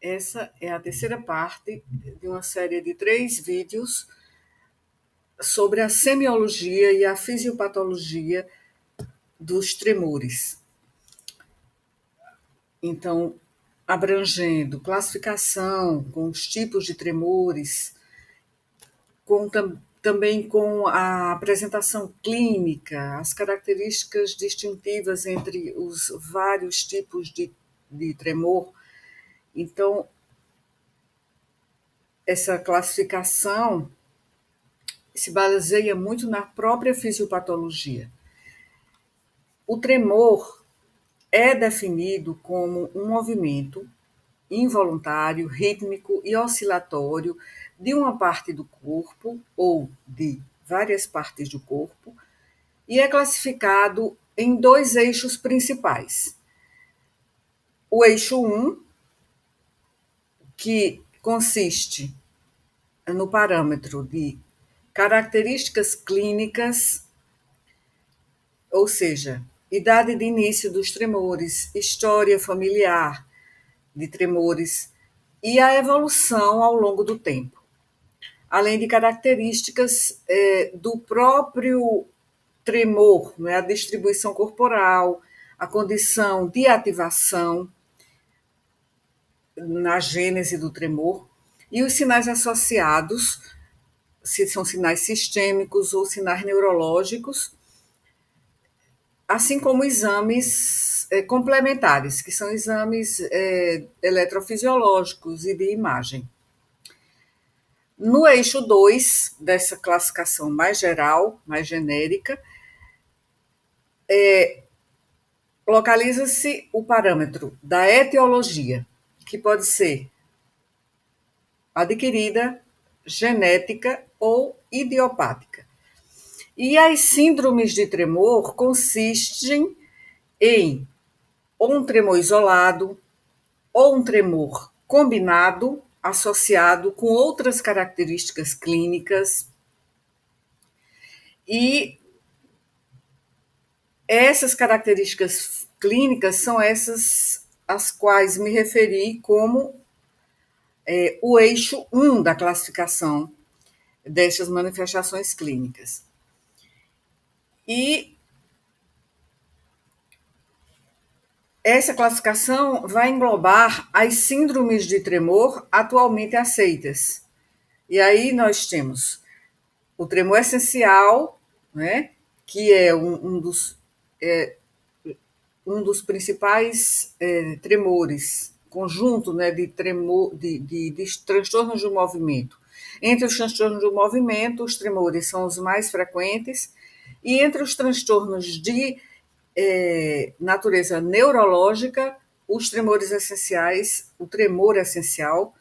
Essa é a terceira parte de uma série de 3 vídeos sobre a semiologia e a fisiopatologia dos tremores. Então, abrangendo classificação com os tipos de tremores, também com a apresentação clínica, as características distintivas entre os vários tipos de tremor. Então, essa classificação se baseia muito na própria fisiopatologia. O tremor é definido como um movimento involuntário, rítmico e oscilatório de uma parte do corpo ou de várias partes do corpo e é classificado em 2 eixos principais. O eixo 1, que consiste no parâmetro de características clínicas, ou seja, idade de início dos tremores, história familiar de tremores e a evolução ao longo do tempo, além de características do próprio tremor, né, a distribuição corporal, a condição de ativação na gênese do tremor e os sinais associados, se são sinais sistêmicos ou sinais neurológicos, assim como exames complementares, que são exames eletrofisiológicos e de imagem. No eixo 2 dessa classificação mais geral, mais genérica, localiza-se o parâmetro da etiologia, que pode ser adquirida, genética ou idiopática. E as síndromes de tremor consistem em ou um tremor isolado, ou um tremor combinado, associado com outras características clínicas. E essas características clínicas são essas às quais me referi como o eixo 1 da classificação dessas manifestações clínicas. E essa classificação vai englobar as síndromes de tremor atualmente aceitas. E aí nós temos o tremor essencial, né, que é um dos principais tremores, conjunto, né, de transtornos do movimento. Entre os transtornos do movimento, os tremores são os mais frequentes, e entre os transtornos de natureza neurológica, os tremores essenciais, o tremor essencial,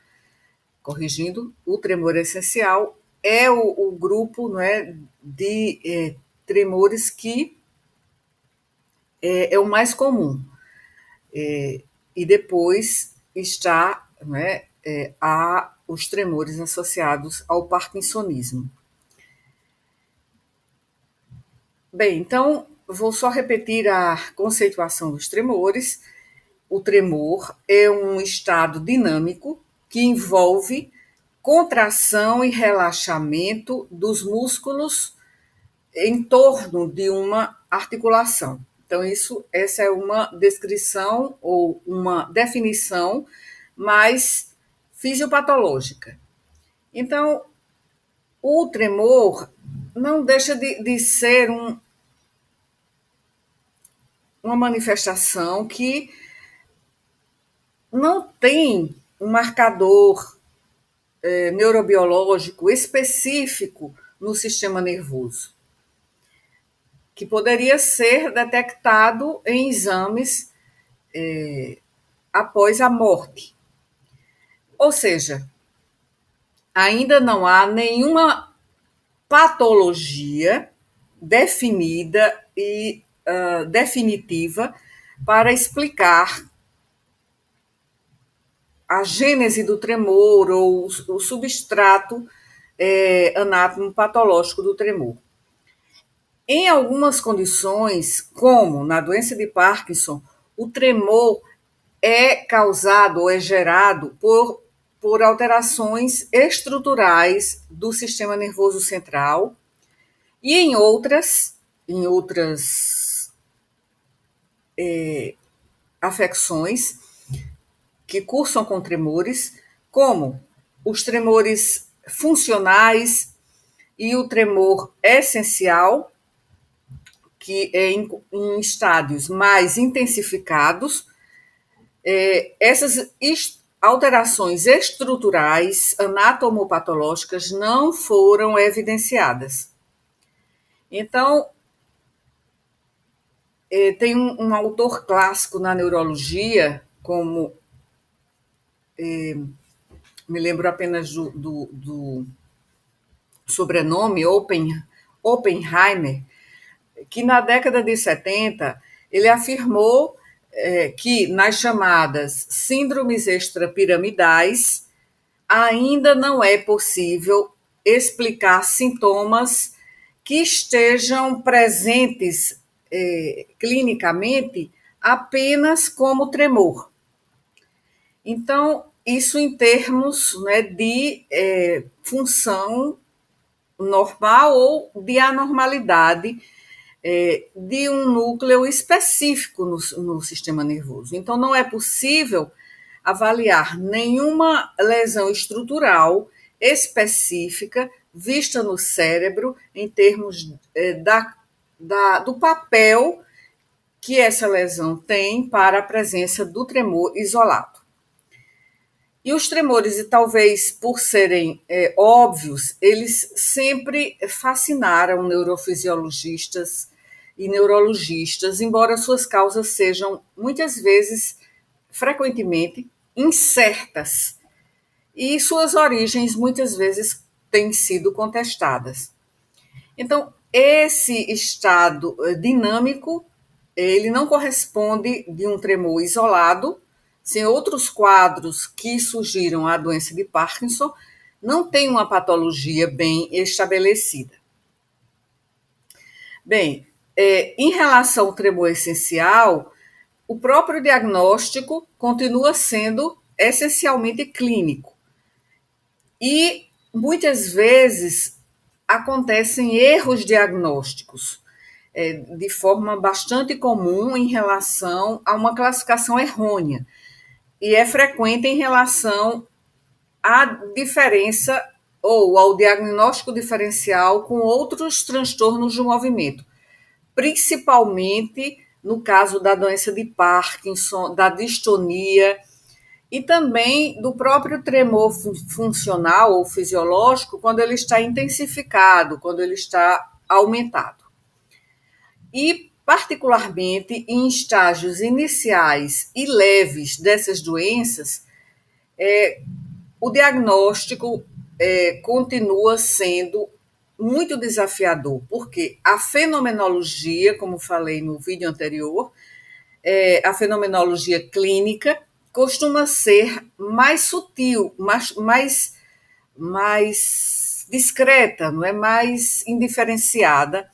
corrigindo, o tremor essencial é o grupo, não é, de tremores que é o mais comum. E depois está, né, os tremores associados ao parkinsonismo. Bem, então, vou só repetir a conceituação dos tremores. O tremor é um estado dinâmico que envolve contração e relaxamento dos músculos em torno de uma articulação. Então, essa é uma descrição ou uma definição mais fisiopatológica. Então, o tremor não deixa de ser uma manifestação que não tem um marcador neurobiológico específico no sistema nervoso, que poderia ser detectado em exames após a morte. Ou seja, ainda não há nenhuma patologia definida e definitiva para explicar a gênese do tremor ou o substrato anatomopatológico do tremor. Em algumas condições, como na doença de Parkinson, o tremor é causado ou é gerado por alterações estruturais do sistema nervoso central e em outras afecções que cursam com tremores, como os tremores funcionais e o tremor essencial, que é em estádios mais intensificados. Essas alterações estruturais anatomopatológicas não foram evidenciadas. Então, tem um autor clássico na neurologia, como me lembro apenas do sobrenome, Oppenheimer, que na década de 70 ele afirmou que nas chamadas síndromes extrapiramidais ainda não é possível explicar sintomas que estejam presentes clinicamente apenas como tremor. Então, isso em termos, né, de função normal ou de anormalidade de um núcleo específico no sistema nervoso. Então, não é possível avaliar nenhuma lesão estrutural específica vista no cérebro em termos do papel que essa lesão tem para a presença do tremor isolado. E os tremores, e talvez por serem óbvios, eles sempre fascinaram neurofisiologistas e neurologistas, embora suas causas sejam muitas vezes, frequentemente, incertas, e suas origens muitas vezes têm sido contestadas. Então, esse estado dinâmico, ele não corresponde de um tremor isolado, sem outros quadros que surgiram a doença de Parkinson, não tem uma patologia bem estabelecida. Bem, em relação ao tremor essencial, o próprio diagnóstico continua sendo essencialmente clínico. E muitas vezes acontecem erros diagnósticos, de forma bastante comum em relação a uma classificação errônea. E é frequente em relação à diferença ou ao diagnóstico diferencial com outros transtornos do movimento, principalmente no caso da doença de Parkinson, da distonia e também do próprio tremor funcional ou fisiológico, quando ele está intensificado, quando ele está aumentado. E, particularmente, em estágios iniciais e leves dessas doenças, o diagnóstico continua sendo muito desafiador, porque a fenomenologia, como falei no vídeo anterior, a fenomenologia clínica costuma ser mais sutil, mais discreta, não é? Mais indiferenciada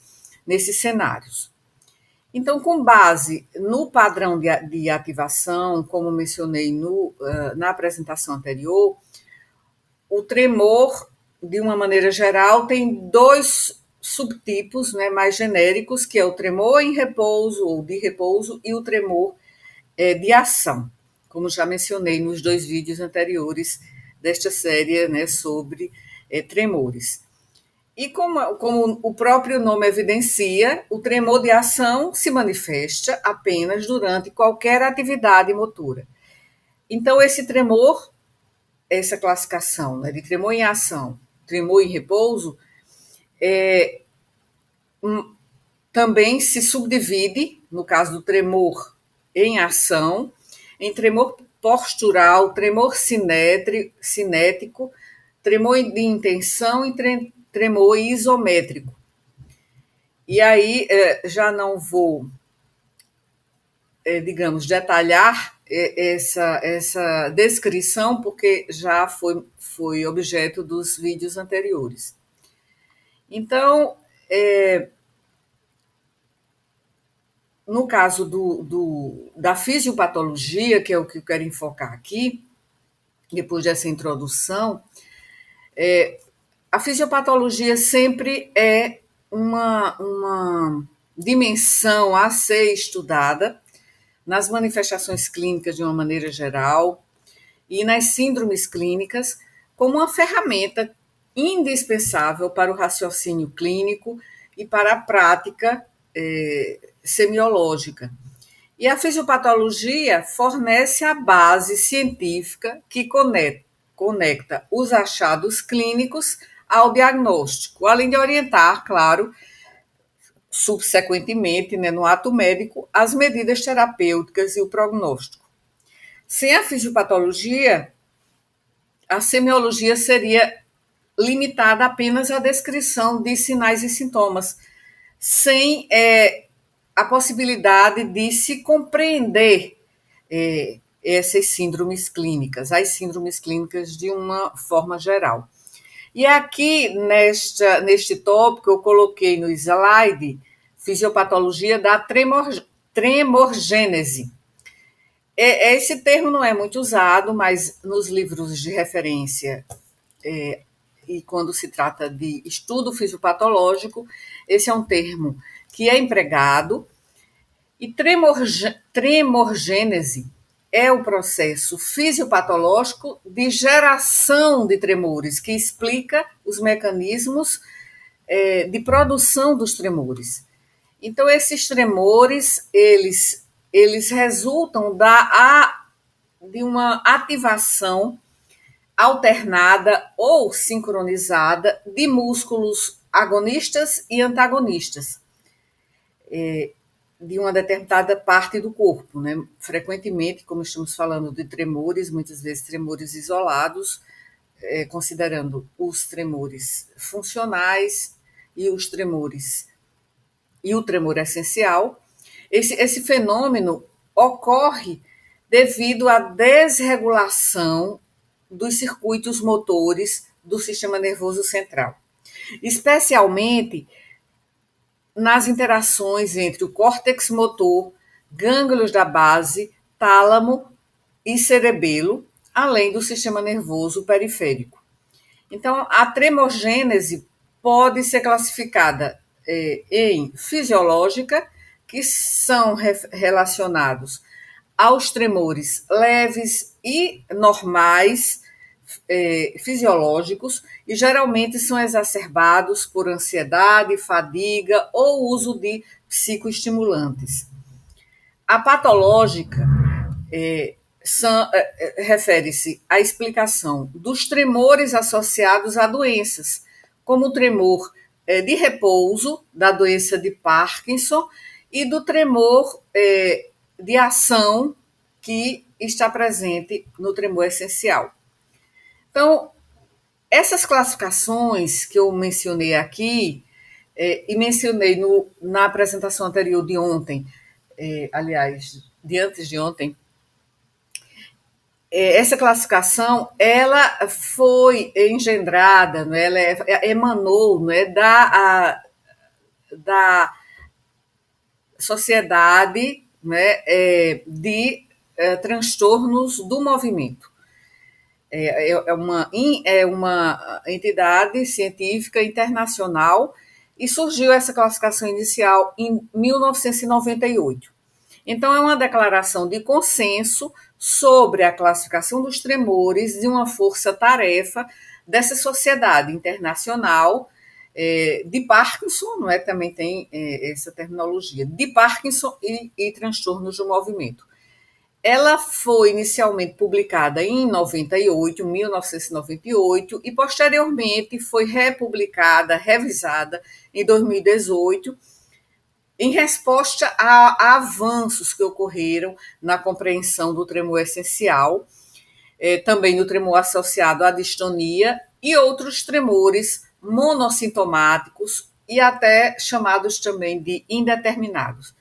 nesses cenários. Então, com base no padrão de ativação, como mencionei na apresentação anterior, o tremor, de uma maneira geral, tem dois subtipos, né, mais genéricos, que é o tremor em repouso ou de repouso e o tremor de ação, como já mencionei nos 2 vídeos anteriores desta série, né, sobre tremores. E como o próprio nome evidencia, o tremor de ação se manifesta apenas durante qualquer atividade motora. Então, esse tremor, essa classificação, né, de tremor em ação, tremor em repouso, também se subdivide, no caso do tremor em ação, em tremor postural, tremor cinético, tremor de intenção e tremor isométrico. E aí já não vou, digamos, detalhar essa descrição, porque já foi objeto dos vídeos anteriores. Então, no caso da fisiopatologia, que é o que eu quero enfocar aqui, depois dessa introdução, a fisiopatologia sempre é uma dimensão a ser estudada nas manifestações clínicas de uma maneira geral e nas síndromes clínicas como uma ferramenta indispensável para o raciocínio clínico e para a prática semiológica. E a fisiopatologia fornece a base científica que conecta os achados clínicos ao diagnóstico, além de orientar, claro, subsequentemente, no ato médico, as medidas terapêuticas e o prognóstico. Sem a fisiopatologia, a semiologia seria limitada apenas à descrição de sinais e sintomas, sem a possibilidade de se compreender essas síndromes clínicas, as síndromes clínicas de uma forma geral. E aqui, neste tópico, eu coloquei no slide fisiopatologia da tremorgênese. Esse termo não é muito usado, mas nos livros de referência e quando se trata de estudo fisiopatológico, esse é um termo que é empregado. E tremorgênese é o processo fisiopatológico de geração de tremores, que explica os mecanismos de produção dos tremores. Então, esses tremores, eles resultam de uma ativação alternada ou sincronizada de músculos agonistas e antagonistas de uma determinada parte do corpo, né? Frequentemente, como estamos falando de tremores, muitas vezes tremores isolados, considerando os tremores funcionais e os tremores e o tremor essencial. Esse fenômeno ocorre devido à desregulação dos circuitos motores do sistema nervoso central, especialmente nas interações entre o córtex motor, gânglios da base, tálamo e cerebelo, além do sistema nervoso periférico. Então, a tremogênese pode ser classificada em fisiológica, que são relacionados aos tremores leves e normais fisiológicos e geralmente são exacerbados por ansiedade, fadiga ou uso de psicoestimulantes. A patológica refere-se à explicação dos tremores associados a doenças, como o tremor de repouso, da doença de Parkinson, e do tremor de ação que está presente no tremor essencial. Então, essas classificações que eu mencionei aqui, e mencionei na apresentação anterior de ontem, aliás, de antes de ontem, essa classificação ela foi engendrada, né, ela emanou, né, da Sociedade, né, de Transtornos do Movimento. É uma entidade científica internacional e surgiu essa classificação inicial em 1998. Então, é uma declaração de consenso sobre a classificação dos tremores de uma força-tarefa dessa sociedade internacional de Parkinson, não é? Também tem essa terminologia, de Parkinson e transtornos do movimento. Ela foi inicialmente publicada em 1998, e posteriormente foi republicada, revisada em 2018, em resposta a avanços que ocorreram na compreensão do tremor essencial, também do tremor associado à distonia e outros tremores monossintomáticos e até chamados também de indeterminados.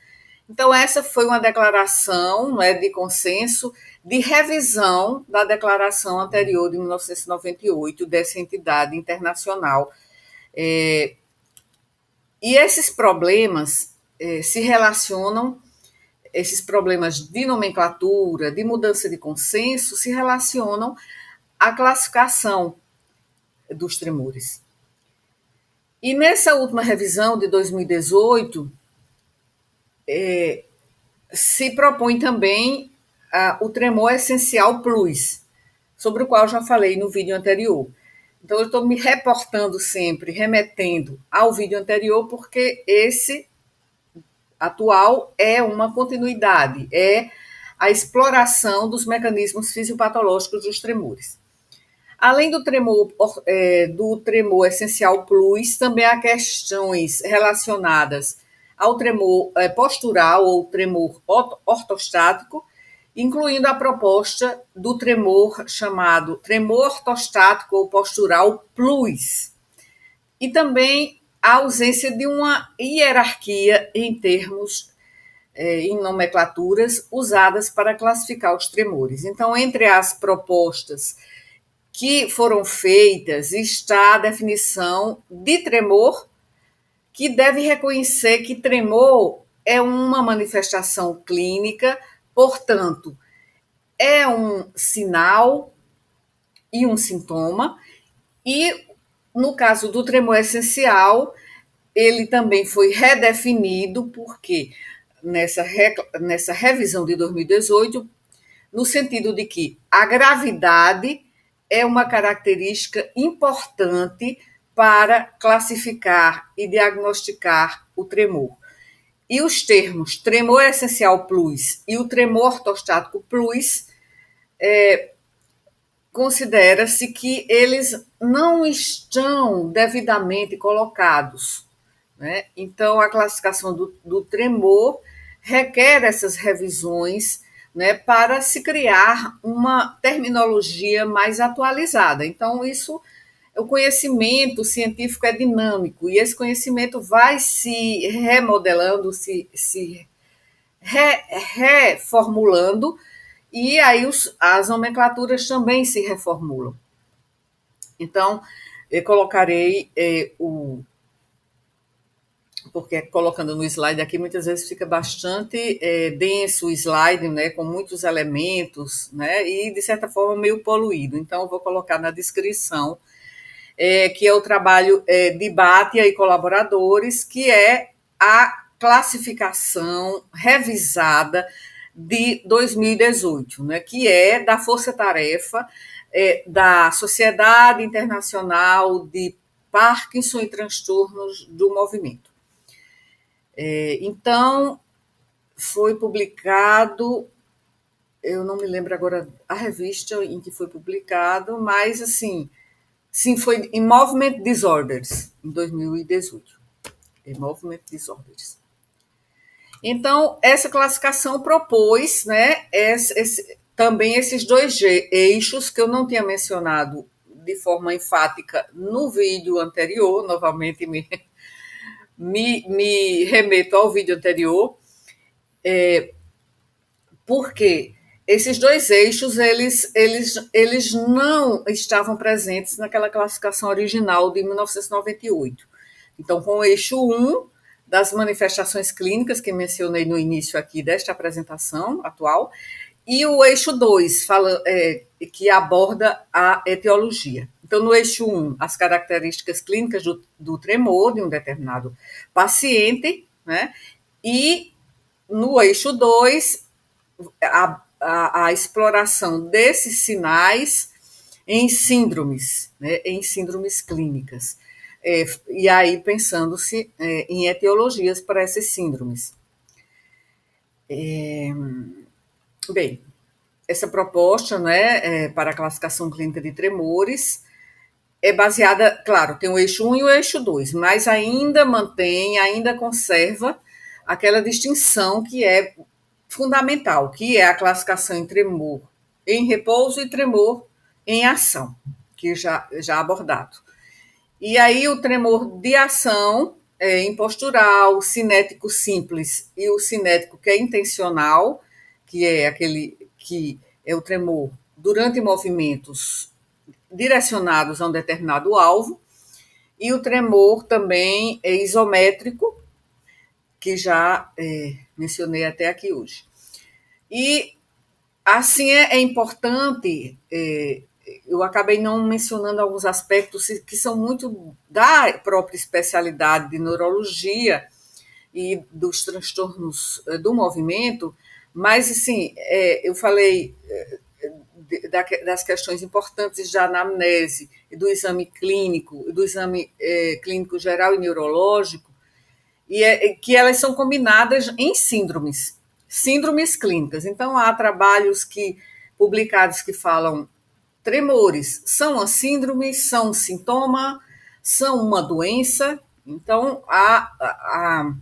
Então, essa foi uma declaração de consenso, de revisão da declaração anterior de 1998, dessa entidade internacional. E esses problemas se relacionam esses problemas de nomenclatura, de mudança de consenso, se relacionam à classificação dos tremores. E nessa última revisão de 2018, se propõe também o tremor essencial plus, sobre o qual eu já falei no vídeo anterior. Então, eu estou me reportando sempre, remetendo ao vídeo anterior, porque esse atual é uma continuidade, é a exploração dos mecanismos fisiopatológicos dos tremores. Além do tremor essencial plus, também há questões relacionadas ao tremor postural ou tremor ortostático, incluindo a proposta do tremor chamado tremor ortostático ou postural plus. E também a ausência de uma hierarquia em termos, em nomenclaturas usadas para classificar os tremores. Então, entre as propostas que foram feitas está a definição de tremor, que deve reconhecer que tremor é uma manifestação clínica, portanto, é um sinal e um sintoma, e no caso do tremor essencial, ele também foi redefinido, porque nessa revisão de 2018, no sentido de que a gravidade é uma característica importante para classificar e diagnosticar o tremor. E os termos tremor essencial plus e o tremor ortostático plus, considera-se que eles não estão devidamente colocados, né? Então, a classificação do tremor requer essas revisões, né, para se criar uma terminologia mais atualizada. Então, o conhecimento científico é dinâmico e esse conhecimento vai se remodelando, se reformulando, e aí as nomenclaturas também se reformulam. Então, eu colocarei porque colocando no slide aqui, muitas vezes fica bastante denso o slide, né, com muitos elementos, né, e de certa forma meio poluído. Então, eu vou colocar na descrição, que é o trabalho de Bhatia e colaboradores, que é a classificação revisada de 2018, né, que é da força-tarefa da Sociedade Internacional de Parkinson e Transtornos do Movimento. Então, foi publicado, eu não me lembro agora a revista em que foi publicado, mas, assim, sim, foi em Movement Disorders, em 2018. Em Movement Disorders. Então, essa classificação propôs, né, também esses dois eixos que eu não tinha mencionado de forma enfática no vídeo anterior, novamente me remeto ao vídeo anterior, porque esses dois eixos eles não estavam presentes naquela classificação original de 1998. Então, com o eixo 1 das manifestações clínicas, que mencionei no início aqui desta apresentação atual, e o eixo 2, que aborda a etiologia. Então, no eixo 1, as características clínicas do tremor de um determinado paciente, né? E no eixo 2, a exploração desses sinais em síndromes, né? Em síndromes clínicas. E aí pensando-se em etiologias para essas síndromes. Bem, essa proposta, né, para a classificação clínica de tremores é baseada, claro, tem o eixo 1 e o eixo 2, mas ainda conserva aquela distinção que é fundamental, que é a classificação em tremor em repouso e tremor em ação, que já abordado. E aí o tremor de ação em postural, cinético simples e o cinético que é intencional, que é aquele que é o tremor durante movimentos direcionados a um determinado alvo, e o tremor também é isométrico, que já mencionei até aqui hoje. E, assim, é importante, eu acabei não mencionando alguns aspectos que são muito da própria especialidade de neurologia e dos transtornos do movimento, mas, assim, eu falei das questões importantes da anamnese, do exame clínico, do exame clínico geral e neurológico, que elas são combinadas em síndromes clínicas. Então, há trabalhos publicados que falam tremores são uma síndrome, são um sintoma, são uma doença. Então, a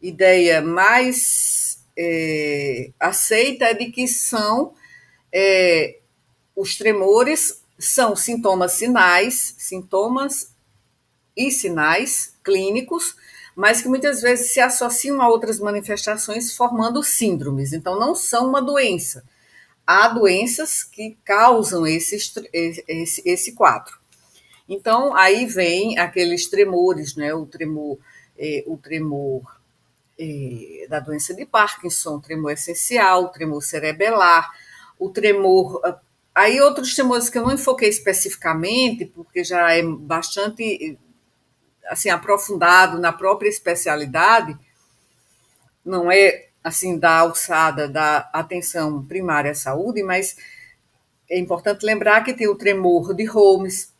ideia mais aceita é de que são os tremores são sintomas e sinais clínicos, mas que muitas vezes se associam a outras manifestações formando síndromes. Então, não são uma doença. Há doenças que causam esse quadro. Então, aí vem aqueles tremores, né? O tremor da doença de Parkinson, o tremor essencial, o tremor cerebelar, o tremor. Aí outros tremores que eu não enfoquei especificamente, porque já é bastante assim aprofundado na própria especialidade, não é assim da alçada da atenção primária à saúde, mas é importante lembrar que tem o tremor de Holmes,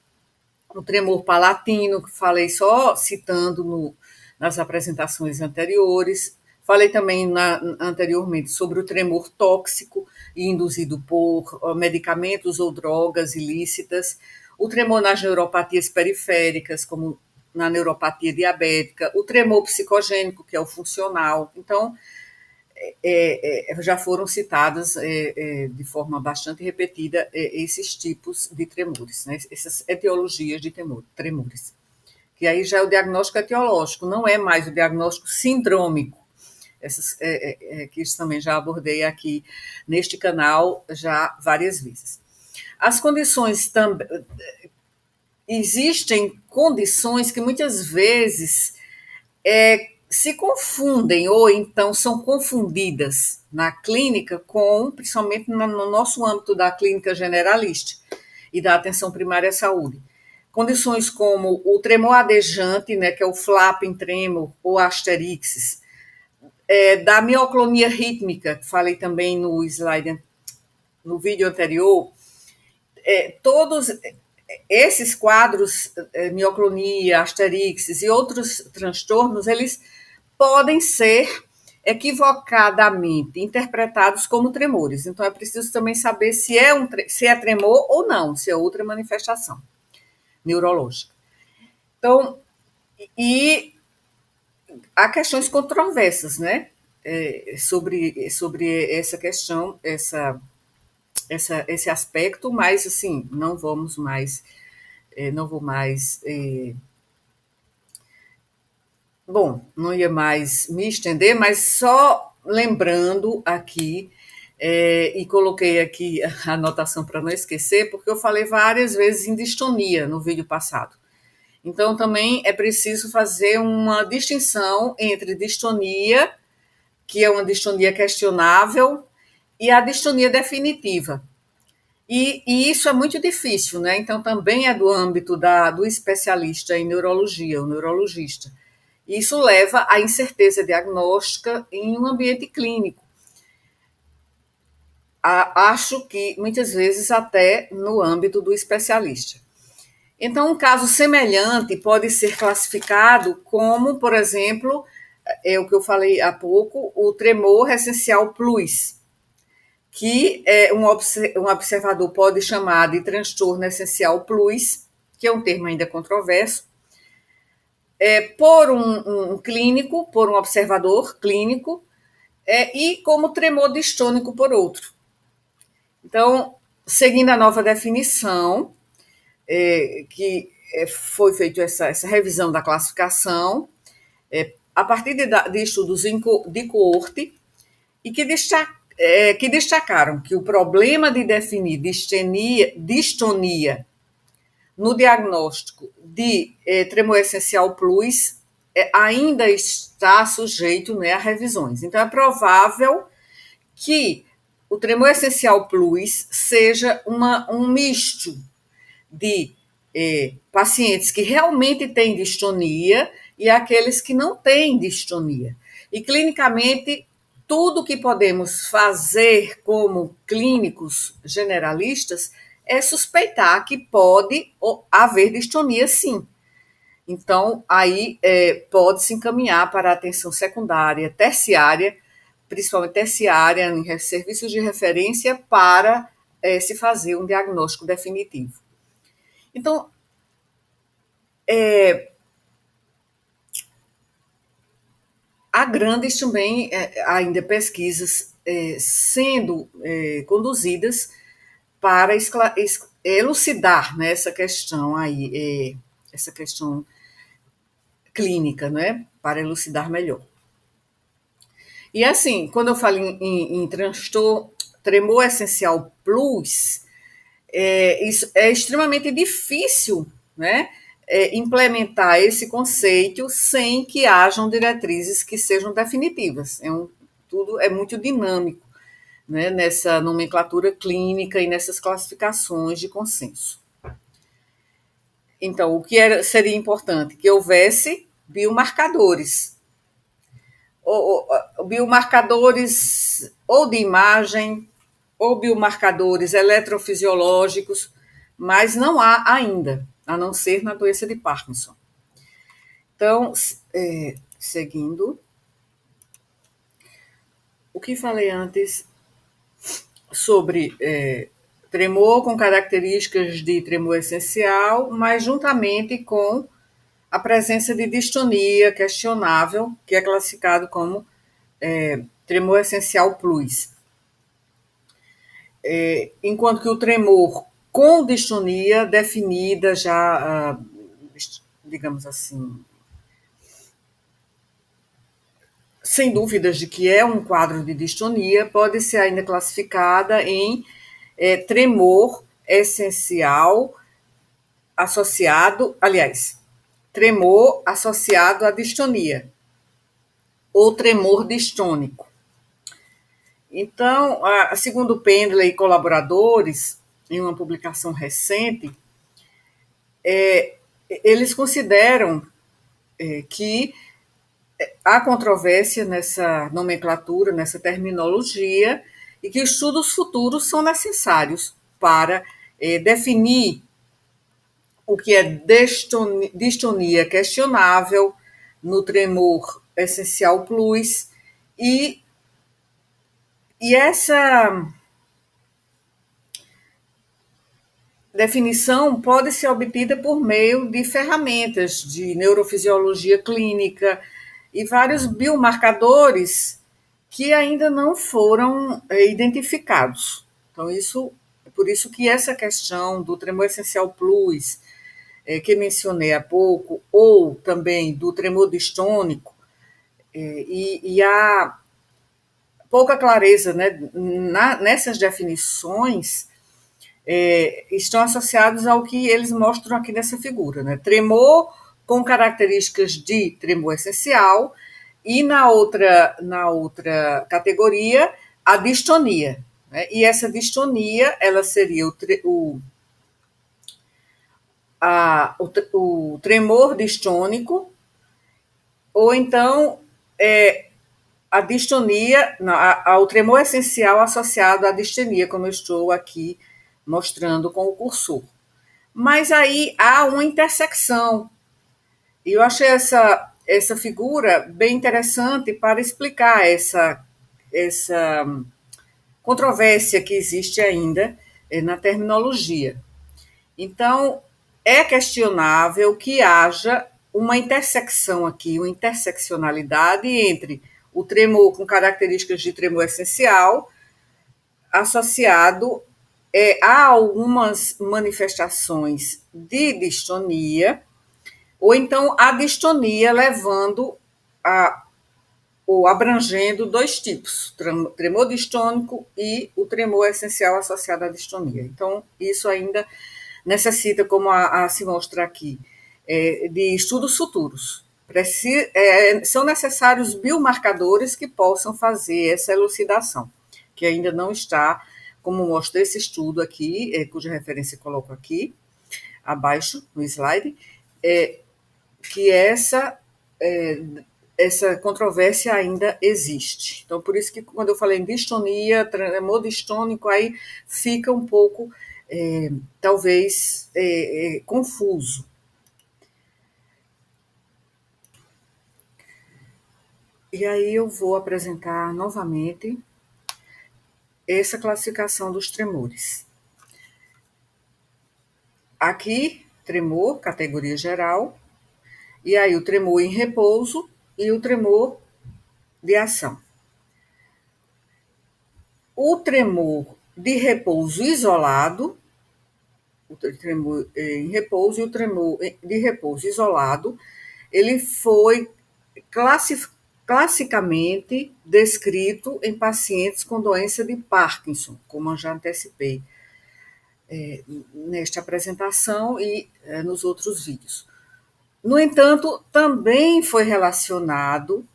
o tremor palatino, que falei só citando nas apresentações anteriores. Falei também anteriormente sobre o tremor tóxico e induzido por medicamentos ou drogas ilícitas, o tremor nas neuropatias periféricas, como na neuropatia diabética, o tremor psicogênico, que é o funcional. Então, já foram citados de forma bastante repetida esses tipos de tremores, né? Essas etiologias de tremores. Que aí já é o diagnóstico etiológico, não é mais o diagnóstico sindrômico. Que isso também já abordei aqui neste canal já várias vezes. As condições também. Existem condições que muitas vezes se confundem ou então são confundidas na clínica principalmente no nosso âmbito da clínica generalista e da atenção primária à saúde. Condições como o tremor adejante, né, que é o flapping tremor ou asterixis, da mioclonia rítmica, que falei também no vídeo anterior, todos esses quadros, mioclonia, asterixis e outros transtornos, eles podem ser equivocadamente interpretados como tremores. Então, é preciso também saber se é tremor ou não, se é outra manifestação neurológica. Então, e há questões controversas, né? Sobre essa questão, esse aspecto, mas, assim, não vou mais. Bom, não ia mais me estender, mas só lembrando aqui, e coloquei aqui a anotação para não esquecer, porque eu falei várias vezes em distonia no vídeo passado. Então, também é preciso fazer uma distinção entre distonia, que é uma distonia questionável, e a distonia definitiva. E isso é muito difícil, né? Então, também é do âmbito do especialista em neurologia, o neurologista. Isso leva à incerteza diagnóstica em um ambiente clínico. Acho que muitas vezes até no âmbito do especialista. Então, um caso semelhante pode ser classificado como, por exemplo, o que eu falei há pouco, o tremor essencial plus, que um observador pode chamar de transtorno essencial plus, que é um termo ainda controverso, por um clínico, por um observador clínico, e como tremor distônico por outro. Então, seguindo a nova definição, que foi feita essa revisão da classificação, a partir de estudos de coorte, e que destacaram que o problema de definir distonia no diagnóstico de tremor essencial plus ainda está sujeito, né, a revisões. Então, é provável que o tremor essencial plus seja um misto de pacientes que realmente têm distonia e aqueles que não têm distonia. E clinicamente, tudo que podemos fazer como clínicos generalistas é suspeitar que pode haver distonia, sim. Então, aí pode-se encaminhar para a atenção secundária, terciária, principalmente terciária, em serviços de referência, para se fazer um diagnóstico definitivo. Então, há grandes também ainda pesquisas sendo conduzidas para elucidar, né, essa questão aí, essa questão clínica, né, para elucidar melhor. E assim, quando eu falo em transtorno, tremor essencial plus, isso é extremamente difícil, né, implementar esse conceito sem que hajam diretrizes que sejam definitivas. Tudo é muito dinâmico, né, nessa nomenclatura clínica e nessas classificações de consenso. Então, o que seria importante? Que houvesse biomarcadores, biomarcadores ou de imagem, ou biomarcadores eletrofisiológicos, mas não há ainda, a não ser na doença de Parkinson. Então, seguindo, o que falei antes sobre tremor com características de tremor essencial, mas juntamente com a presença de distonia questionável, que é classificado como tremor essencial plus. Enquanto que o tremor com distonia definida já, digamos assim, sem dúvidas de que é um quadro de distonia, pode ser ainda classificada em tremor essencial associado, aliás, tremor associado à distonia, ou tremor distônico. Então, segundo Pendley e colaboradores, em uma publicação recente, eles consideram que há controvérsia nessa nomenclatura, nessa terminologia, e que estudos futuros são necessários para definir o que é distonia questionável no tremor essencial plus, e essa definição pode ser obtida por meio de ferramentas de neurofisiologia clínica e vários biomarcadores que ainda não foram identificados. Então, é por isso que essa questão do tremor essencial plus, que mencionei há pouco, ou também do tremor distônico, e há pouca clareza, né, nessas definições, estão associados ao que eles mostram aqui nessa figura, né? Tremor com características de tremor essencial, e na outra categoria, a distonia, né? E essa distonia, ela seria o tremor distônico, ou então a distonia, o tremor essencial associado à distonia, como eu estou aqui mostrando com o cursor. Mas aí há uma intersecção, e eu achei essa figura bem interessante para explicar essa controvérsia que existe ainda na terminologia. Então, é questionável que haja uma intersecção aqui, uma interseccionalidade entre o tremor com características de tremor essencial associado a algumas manifestações de distonia, ou então a distonia levando ou abrangendo dois tipos, tremor distônico e o tremor essencial associado à distonia. Então, isso ainda necessita, como se mostra aqui, de estudos futuros. São necessários biomarcadores que possam fazer essa elucidação, que ainda não está, como mostra esse estudo aqui, cuja referência eu coloco aqui, abaixo no slide, que essa controvérsia ainda existe. Então, por isso que quando eu falei em distonia, tremor distônico, aí fica um pouco, talvez, confuso. E aí eu vou apresentar novamente essa classificação dos tremores. Aqui, tremor, categoria geral, e aí o tremor em repouso e o tremor de ação. O tremor de repouso isolado, o tremor em repouso e o tremor de repouso isolado, ele foi classicamente descrito em pacientes com doença de Parkinson, como eu já antecipei nesta apresentação e nos outros vídeos. No entanto, também foi relacionado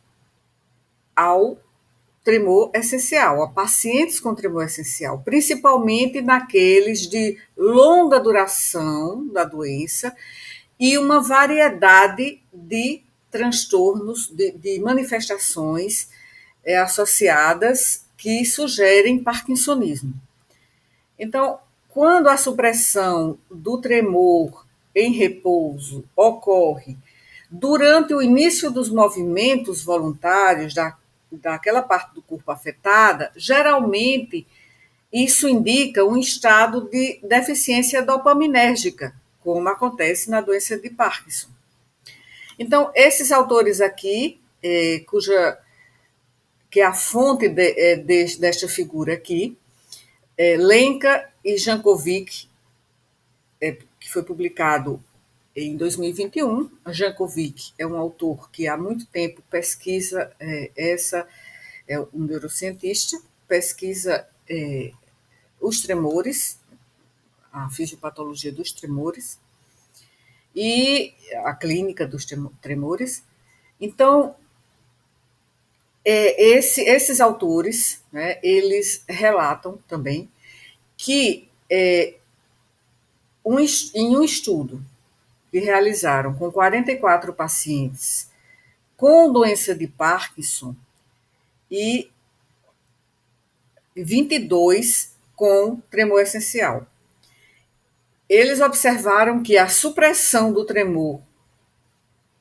ao tremor essencial, a pacientes com tremor essencial, principalmente naqueles de longa duração da doença e uma variedade de transtornos, de manifestações associadas que sugerem parkinsonismo. Então, quando a supressão do tremor em repouso ocorre durante o início dos movimentos voluntários daquela parte do corpo afetada, geralmente isso indica um estado de deficiência dopaminérgica, como acontece na doença de Parkinson. Então, esses autores aqui, que é a fonte desta figura aqui, Lenka e Jankovic, que foi publicado em 2021. Jankovic é um autor que há muito tempo pesquisa é um neurocientista, pesquisa os tremores, a fisiopatologia dos tremores e a clínica dos tremores. Então, esses autores, né, eles relatam também que em um estudo que realizaram com 44 pacientes com doença de Parkinson e 22 com tremor essencial, eles observaram que a supressão do tremor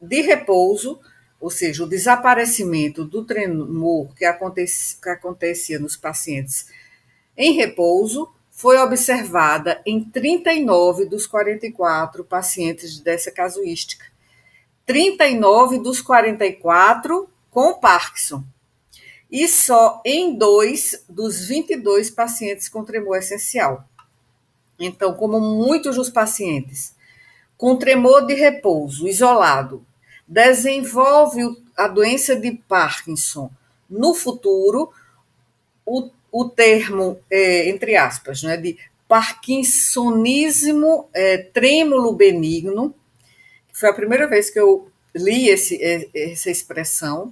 de repouso, ou seja, o desaparecimento do tremor que acontecia nos pacientes em repouso, foi observada em 39 dos 44 pacientes dessa casuística. 39 dos 44 com Parkinson. E só em 2 dos 22 pacientes com tremor essencial. Então, como muitos dos pacientes com tremor de repouso isolado desenvolve a doença de Parkinson no futuro, o termo, entre aspas, né, de parkinsonismo trêmulo benigno, que foi a primeira vez que eu li essa expressão,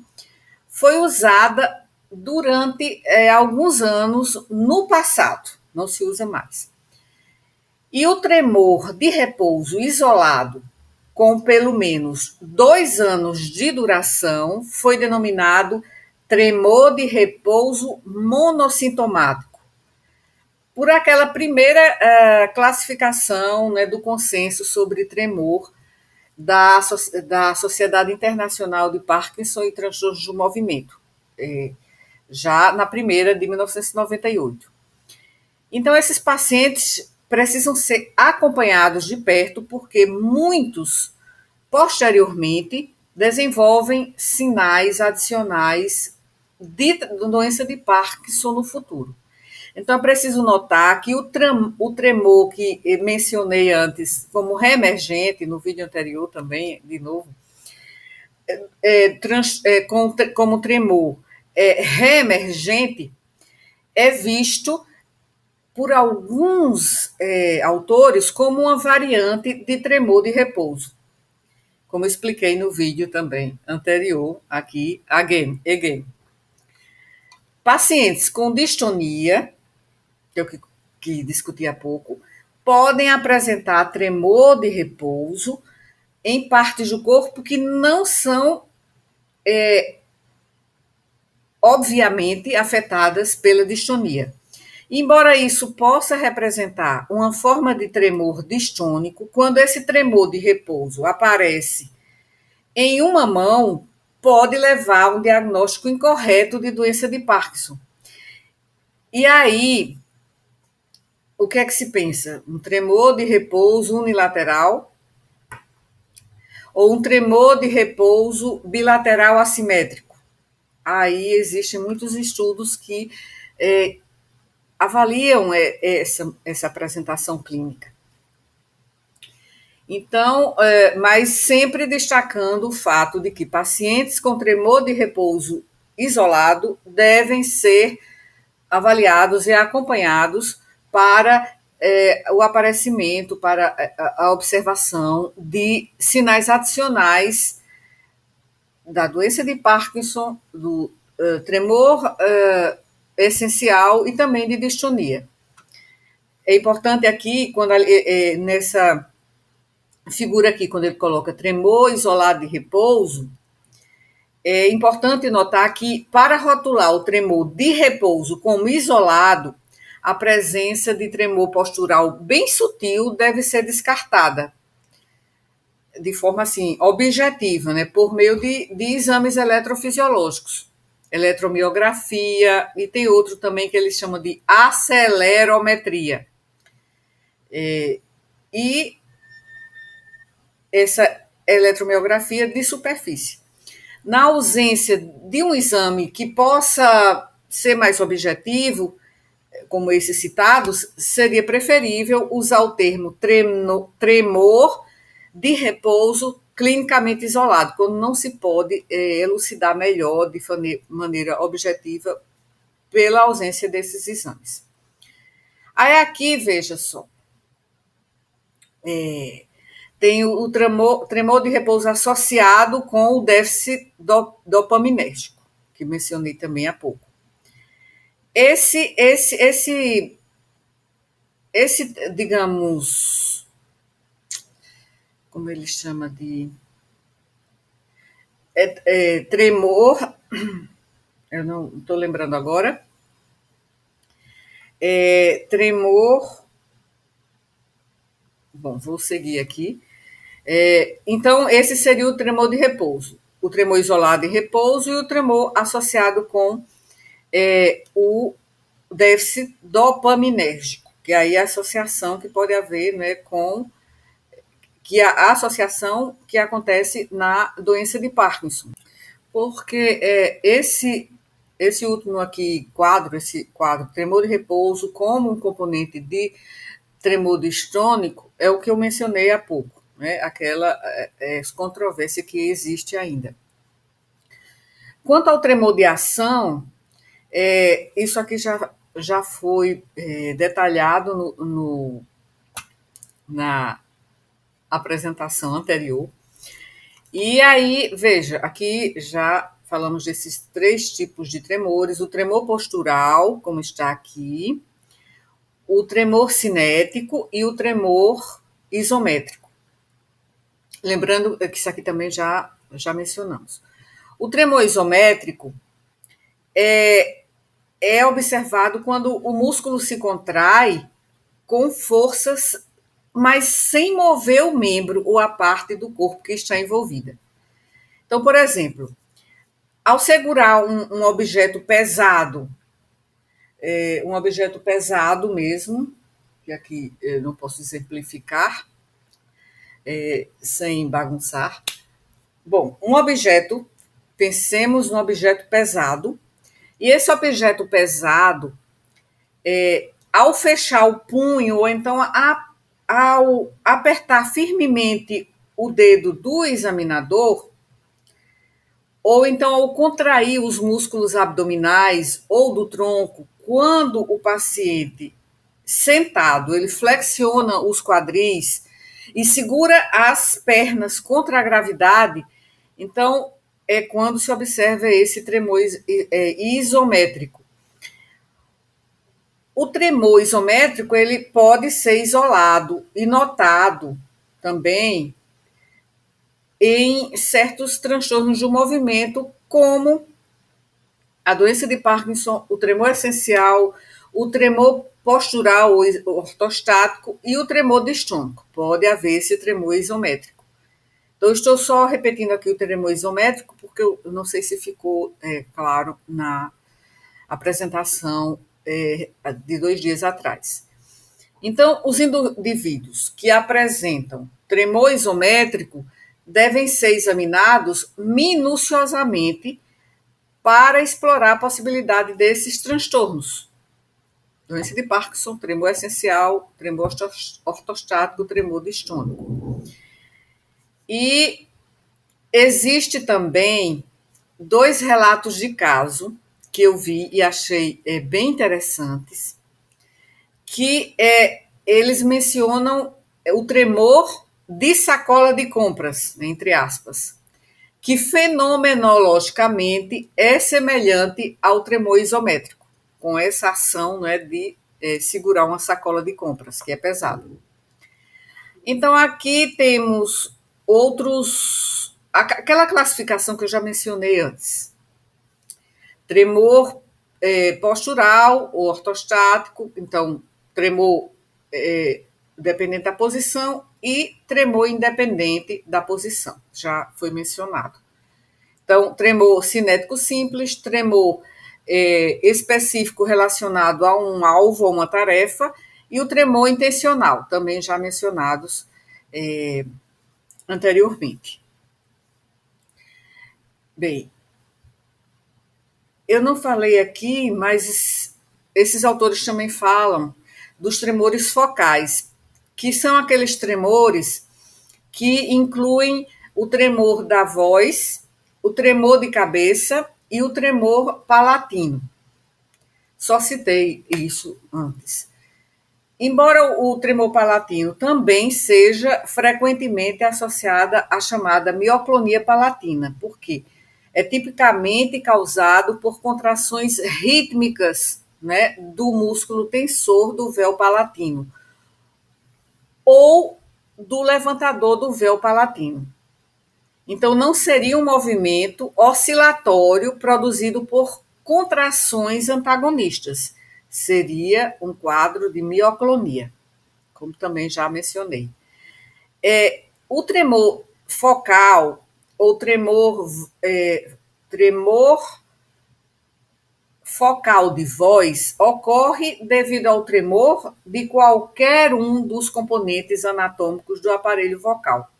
foi usada durante alguns anos no passado, não se usa mais. E o tremor de repouso isolado, com pelo menos 2 anos de duração, foi denominado tremor de repouso monossintomático, por aquela primeira classificação, né, do consenso sobre tremor da Sociedade Internacional de Parkinson e Transtornos do Movimento, já na primeira de 1998. Então, esses pacientes precisam ser acompanhados de perto, porque muitos, posteriormente, desenvolvem sinais adicionais de doença de Parkinson no futuro. Então, é preciso notar que o tremor que mencionei antes como reemergente, no vídeo anterior também, de novo, como tremor reemergente, é visto por alguns autores como uma variante de tremor de repouso, como expliquei no vídeo também anterior, aqui, again. Pacientes com distonia, que é o que discuti há pouco, podem apresentar tremor de repouso em partes do corpo que não são, obviamente, afetadas pela distonia. Embora isso possa representar uma forma de tremor distônico, quando esse tremor de repouso aparece em uma mão, pode levar a um diagnóstico incorreto de doença de Parkinson. E aí, o que é que se pensa? Um tremor de repouso unilateral ou um tremor de repouso bilateral assimétrico? Aí existem muitos estudos que avaliam essa apresentação clínica. Então, mas sempre destacando o fato de que pacientes com tremor de repouso isolado devem ser avaliados e acompanhados para o aparecimento, para a observação de sinais adicionais da doença de Parkinson, do tremor essencial e também de distonia. É importante aqui, quando nessa figura aqui, quando ele coloca tremor isolado de repouso, é importante notar que, para rotular o tremor de repouso como isolado, a presença de tremor postural bem sutil deve ser descartada de forma assim objetiva, né, por meio de exames eletrofisiológicos, eletromiografia, e tem outro também que eles chamam de acelerometria. E essa eletromiografia de superfície. Na ausência de um exame que possa ser mais objetivo, como esses citados, seria preferível usar o termo tremor de repouso clinicamente isolado, quando não se pode elucidar melhor de maneira objetiva pela ausência desses exames. Aí aqui, veja só, tem o tremor de repouso associado com o déficit dopaminérgico, que mencionei também há pouco. Esse digamos, como ele chama de tremor, eu não estou lembrando agora, tremor, bom, vou seguir aqui. Então, esse seria o tremor de repouso, o tremor isolado de repouso e o tremor associado com o déficit dopaminérgico, que aí é a associação que pode haver, né, com que a associação que acontece na doença de Parkinson. Porque esse último aqui esse quadro, tremor de repouso, como um componente de tremor distônico, é o que eu mencionei há pouco, né? Aquela controvérsia que existe ainda. Quanto ao tremor de ação, isso aqui já foi detalhado na apresentação anterior. E aí, veja, aqui já falamos desses 3 tipos de tremores: o tremor postural, como está aqui, o tremor cinético e o tremor isométrico. Lembrando que isso aqui também já mencionamos. O tremor isométrico é observado quando o músculo se contrai com forças, mas sem mover o membro ou a parte do corpo que está envolvida. Então, por exemplo, ao segurar um objeto pesado, um objeto pesado mesmo, que aqui eu não posso exemplificar sem bagunçar. Bom, um objeto, pensemos num objeto pesado, e esse objeto pesado, ao fechar o punho, ou então ao apertar firmemente o dedo do examinador, ou então ao contrair os músculos abdominais ou do tronco, quando o paciente sentado, ele flexiona os quadris e segura as pernas contra a gravidade, então é quando se observa esse tremor isométrico. O tremor isométrico ele pode ser isolado e notado também em certos transtornos do movimento, como a doença de Parkinson, o tremor essencial, o tremor postural ou ortostático e o tremor distônico. Pode haver esse tremor isométrico. Então, estou só repetindo aqui o tremor isométrico, porque eu não sei se ficou claro na apresentação de 2 dias atrás. Então, os indivíduos que apresentam tremor isométrico devem ser examinados minuciosamente para explorar a possibilidade desses transtornos. Doença de Parkinson, tremor essencial, tremor ortostático, tremor distônico. E existe também 2 relatos de caso que eu vi e achei bem interessantes, que eles mencionam o tremor de sacola de compras, entre aspas, que fenomenologicamente é semelhante ao tremor isométrico, com essa ação, né, de segurar uma sacola de compras, que é pesado. Então, aqui temos outros... Aquela classificação que eu já mencionei antes. Tremor postural ou ortostático, então, tremor dependente da posição e tremor independente da posição, já foi mencionado. Então, tremor cinético simples, tremor específico relacionado a um alvo ou uma tarefa, e o tremor intencional, também já mencionados anteriormente. Bem, eu não falei aqui, mas esses autores também falam dos tremores focais, que são aqueles tremores que incluem o tremor da voz, o tremor de cabeça e o tremor palatino. Só citei isso antes. Embora o tremor palatino também seja frequentemente associada à chamada mioclonia palatina, porque é tipicamente causado por contrações rítmicas, né, do músculo tensor do véu palatino ou do levantador do véu palatino. Então, não seria um movimento oscilatório produzido por contrações antagonistas. Seria um quadro de mioclonia, como também já mencionei. O tremor focal ou tremor focal de voz ocorre devido ao tremor de qualquer um dos componentes anatômicos do aparelho vocal.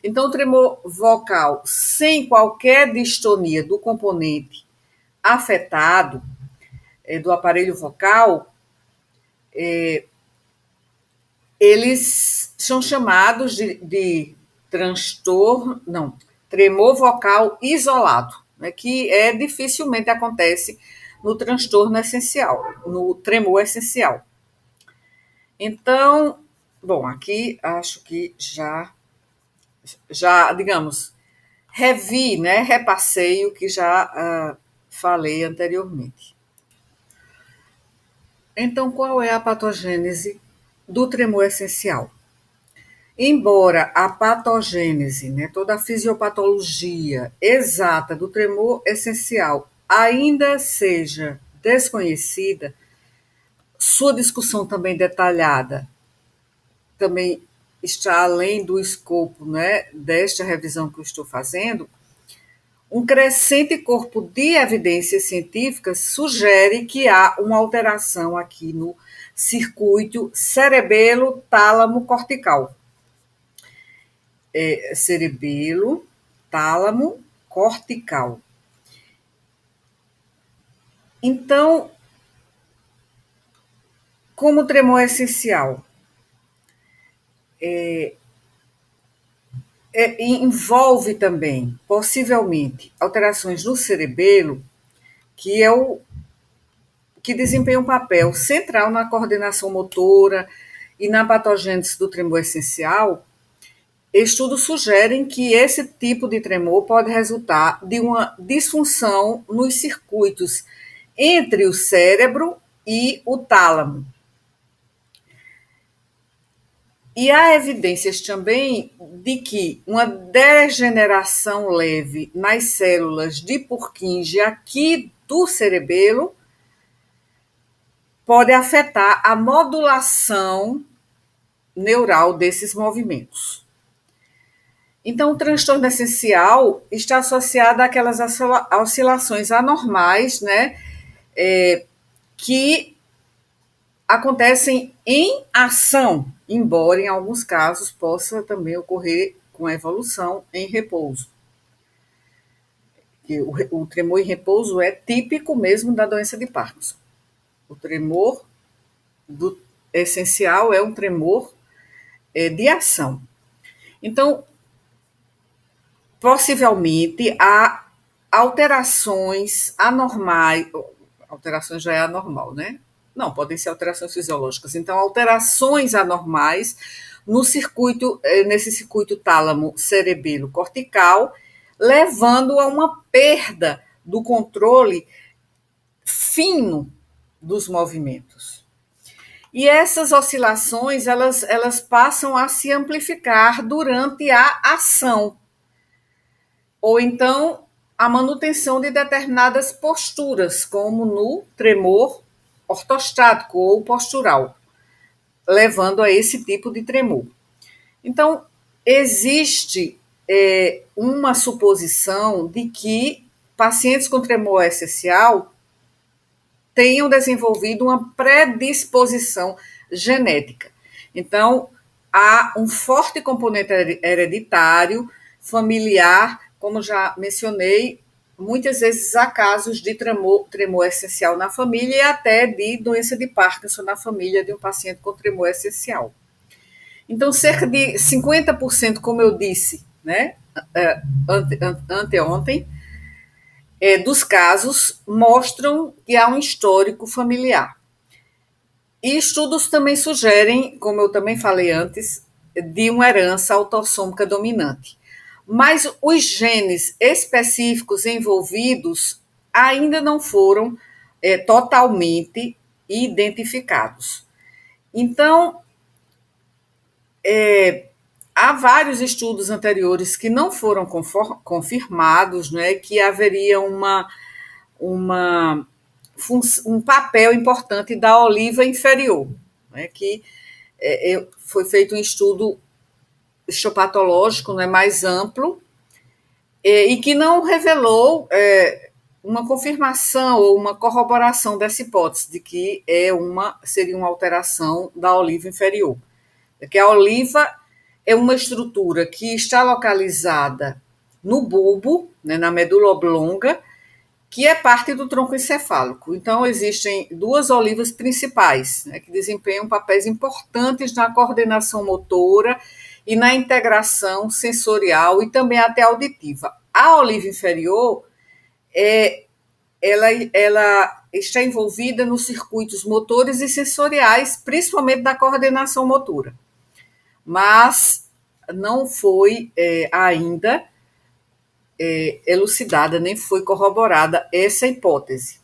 Então, o tremor vocal sem qualquer distonia do componente afetado do aparelho vocal, eles são chamados de tremor vocal isolado, né, que dificilmente acontece no transtorno essencial, no tremor essencial. Então, bom, aqui acho que já digamos, revi, né, repassei o que já falei anteriormente. Então, qual é a patogênese do tremor essencial? Embora a patogênese, né, toda a fisiopatologia exata do tremor essencial ainda seja desconhecida, sua discussão também detalhada também está além do escopo, né, desta revisão que eu estou fazendo. Um crescente corpo de evidências científicas sugere que há uma alteração aqui no circuito cerebelo-tálamo-cortical. Cerebelo-tálamo-cortical. Então, como o tremor é essencial, envolve também, possivelmente, alterações no cerebelo, que é que desempenha um papel central na coordenação motora e na patogênese do tremor essencial. Estudos sugerem que esse tipo de tremor pode resultar de uma disfunção nos circuitos entre o cérebro e o tálamo. E há evidências também de que uma degeneração leve nas células de Purkinje aqui do cerebelo pode afetar a modulação neural desses movimentos. Então, o transtorno essencial está associado àquelas oscilações anormais, né, que acontecem em ação, embora em alguns casos possa também ocorrer com a evolução em repouso. O tremor em repouso é típico mesmo da doença de Parkinson. O tremor essencial é um tremor de ação. Então, possivelmente há alterações anormais, alterações já é anormal, né? Não, podem ser alterações fisiológicas. Então, alterações anormais no circuito, nesse circuito tálamo cerebelo cortical, levando a uma perda do controle fino dos movimentos. E essas oscilações, elas passam a se amplificar durante a ação, ou então a manutenção de determinadas posturas, como no tremor ortostático ou postural, levando a esse tipo de tremor. Então, existe uma suposição de que pacientes com tremor essencial tenham desenvolvido uma predisposição genética. Então, há um forte componente hereditário, familiar, como já mencionei, muitas vezes há casos de tremor essencial na família e até de doença de Parkinson na família de um paciente com tremor essencial. Então, cerca de 50%, como eu disse, né, anteontem, dos casos mostram que há um histórico familiar. E estudos também sugerem, como eu também falei antes, de uma herança autossômica dominante. Mas os genes específicos envolvidos ainda não foram totalmente identificados. Então, há vários estudos anteriores que não foram confirmados, né, que haveria um papel importante da oliva inferior, né, que foi feito um estudo histopatológico, né, mais amplo, e que não revelou uma confirmação ou uma corroboração dessa hipótese de que seria uma alteração da oliva inferior. Que a oliva é uma estrutura que está localizada no bulbo, né, na medula oblonga, que é parte do tronco encefálico. Então, existem duas olivas principais, né, que desempenham papéis importantes na coordenação motora e na integração sensorial e também até auditiva. A oliva inferior, ela está envolvida nos circuitos motores e sensoriais, principalmente da coordenação motora. Mas não foi ainda elucidada, nem foi corroborada essa hipótese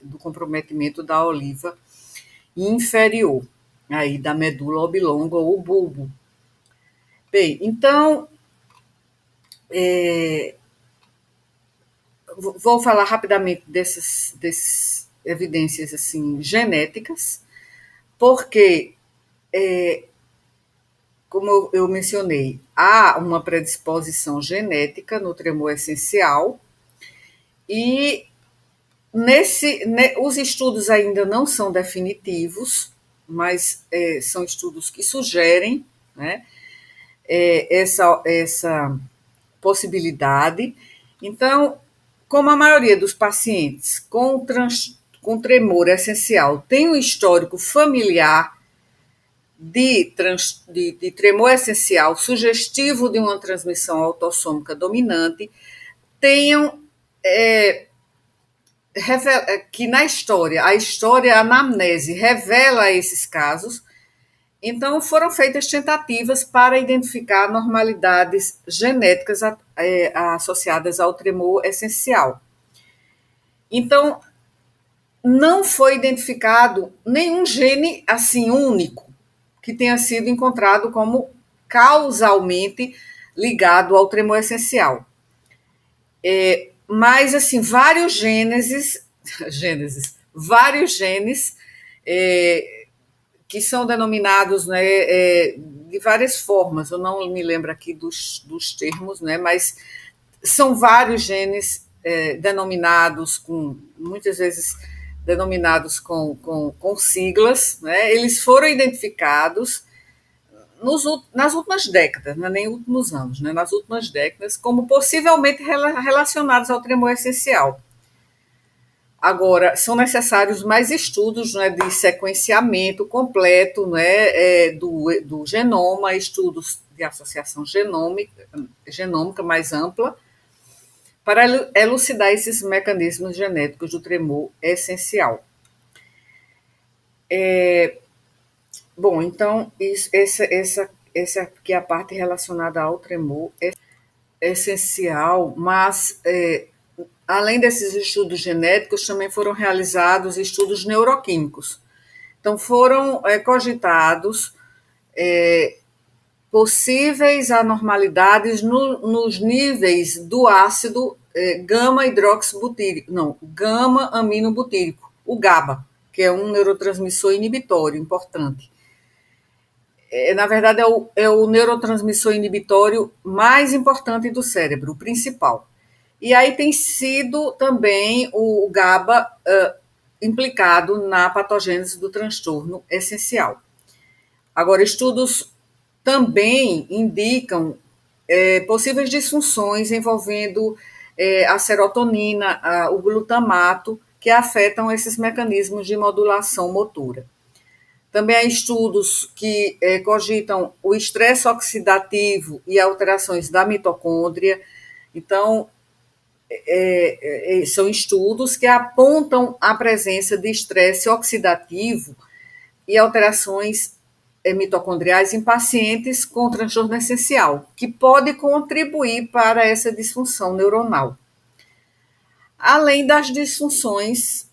do comprometimento da oliva inferior, aí da medula oblonga ou bulbo. Bem, então, vou falar rapidamente dessas evidências assim, genéticas, porque como eu mencionei, há uma predisposição genética no tremor essencial e os estudos ainda não são definitivos, mas são estudos que sugerem, né, essa possibilidade. Então, como a maioria dos pacientes com tremor essencial tem um histórico familiar de tremor essencial sugestivo de uma transmissão autossômica dominante, tenham que na história, a anamnese revela esses casos, então foram feitas tentativas para identificar anormalidades genéticas associadas ao tremor essencial. Então, não foi identificado nenhum gene assim único que tenha sido encontrado como causalmente ligado ao tremor essencial. Mas, assim, vários genes que são denominados, né, de várias formas, eu não me lembro aqui dos termos, né, mas são vários genes denominados muitas vezes denominados com siglas, né, eles foram identificados nas últimas décadas, não é nem últimos anos, né, nas últimas décadas, como possivelmente relacionados ao tremor essencial. Agora, são necessários mais estudos, né, de sequenciamento completo, né, do genoma, estudos de associação genômica mais ampla, para elucidar esses mecanismos genéticos do tremor essencial. Bom, então, essa aqui é a parte relacionada ao tremor essencial, mas além desses estudos genéticos, também foram realizados estudos neuroquímicos. Então, foram cogitados possíveis anormalidades nos níveis do ácido gama-aminobutírico, o GABA, que é um neurotransmissor inibitório importante. Na verdade, é o neurotransmissor inibitório mais importante do cérebro, o principal. E aí tem sido também o GABA implicado na patogênese do transtorno essencial. Agora, estudos também indicam possíveis disfunções envolvendo a serotonina, o glutamato, que afetam esses mecanismos de modulação motora. Também há estudos que cogitam o estresse oxidativo e alterações da mitocôndria. Então, são estudos que apontam a presença de estresse oxidativo e alterações mitocondriais em pacientes com transtorno essencial, que pode contribuir para essa disfunção neuronal. Além das disfunções,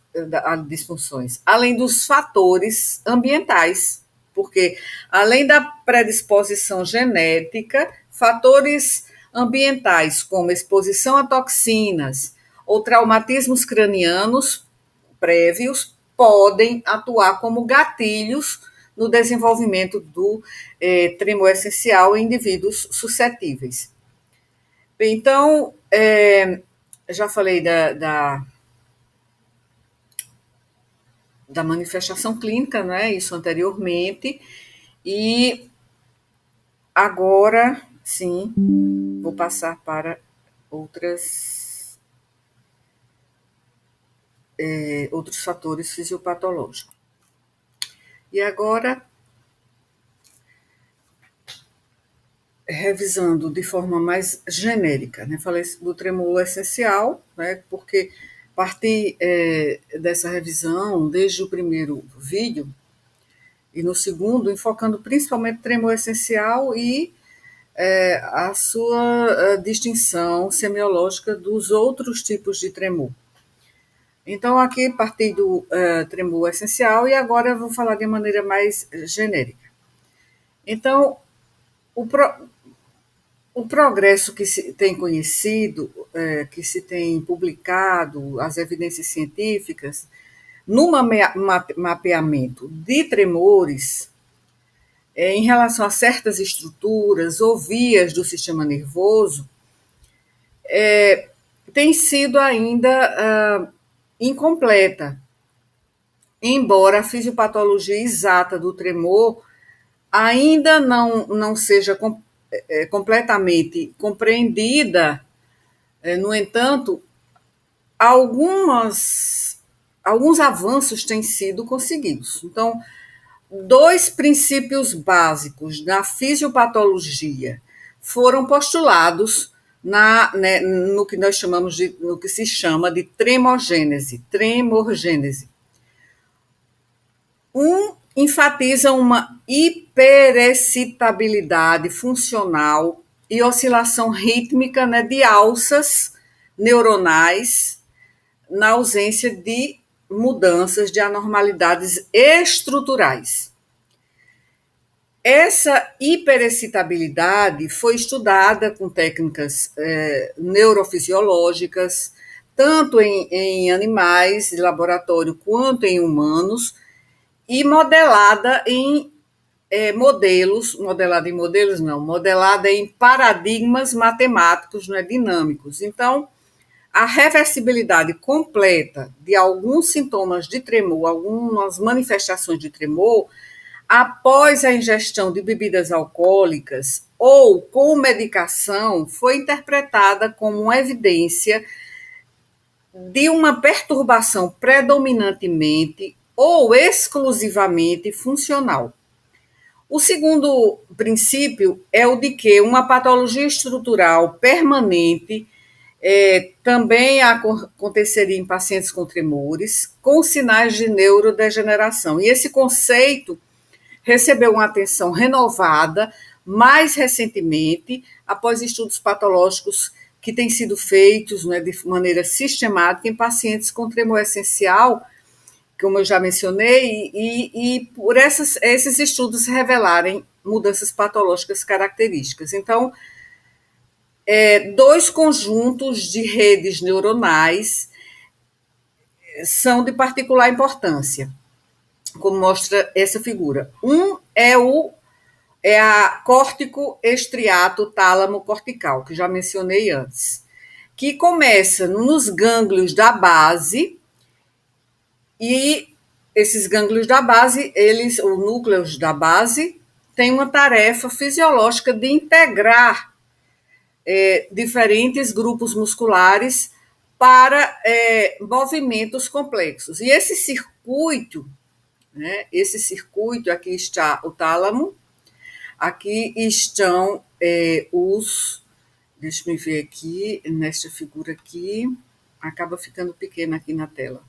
além dos fatores ambientais, porque além da predisposição genética, fatores ambientais como exposição a toxinas ou traumatismos cranianos prévios podem atuar como gatilhos no desenvolvimento do tremor essencial em indivíduos suscetíveis. Então, já falei da manifestação clínica, né, isso anteriormente, e agora, sim, vou passar para outros fatores fisiopatológicos. E agora, revisando de forma mais genérica, né? Falei do tremor essencial, né? Porque parti dessa revisão desde o primeiro vídeo e no segundo, enfocando principalmente o tremor essencial e a sua distinção semiológica dos outros tipos de tremor. Então, aqui parti do tremor essencial e agora eu vou falar de maneira mais genérica. Então, o progresso que se tem conhecido, que se tem publicado, as evidências científicas, no mapeamento de tremores, em relação a certas estruturas ou vias do sistema nervoso, tem sido ainda incompleta, embora a fisiopatologia exata do tremor ainda não seja completamente compreendida. No entanto, alguns avanços têm sido conseguidos. Então, dois princípios básicos da fisiopatologia foram postulados no que nós chamamos no que se chama de tremogênese. Enfatiza uma hiperexcitabilidade funcional e oscilação rítmica, né, de alças neuronais na ausência de mudanças de anormalidades estruturais. Essa hiperexcitabilidade foi estudada com técnicas neurofisiológicas, tanto em animais de laboratório quanto em humanos, e modelada em modelada em paradigmas matemáticos, não é, dinâmicos. Então, a reversibilidade completa de alguns sintomas de tremor, algumas manifestações de tremor, após a ingestão de bebidas alcoólicas ou com medicação, foi interpretada como uma evidência de uma perturbação predominantemente ou exclusivamente funcional. O segundo princípio é o de que uma patologia estrutural permanente também aconteceria em pacientes com tremores, com sinais de neurodegeneração. E esse conceito recebeu uma atenção renovada mais recentemente, após estudos patológicos que têm sido feitos, né, de maneira sistemática em pacientes com tremor essencial, como eu já mencionei, e por esses estudos revelarem mudanças patológicas características. Então, dois conjuntos de redes neuronais são de particular importância, como mostra essa figura. Um é a córtico-estriato tálamo cortical, que já mencionei antes, que começa nos gânglios da base, e esses gânglios da base, os núcleos da base, têm uma tarefa fisiológica de integrar diferentes grupos musculares para movimentos complexos. E esse circuito, aqui está o tálamo, aqui estão deixa eu ver aqui, nesta figura aqui, acaba ficando pequena aqui na tela.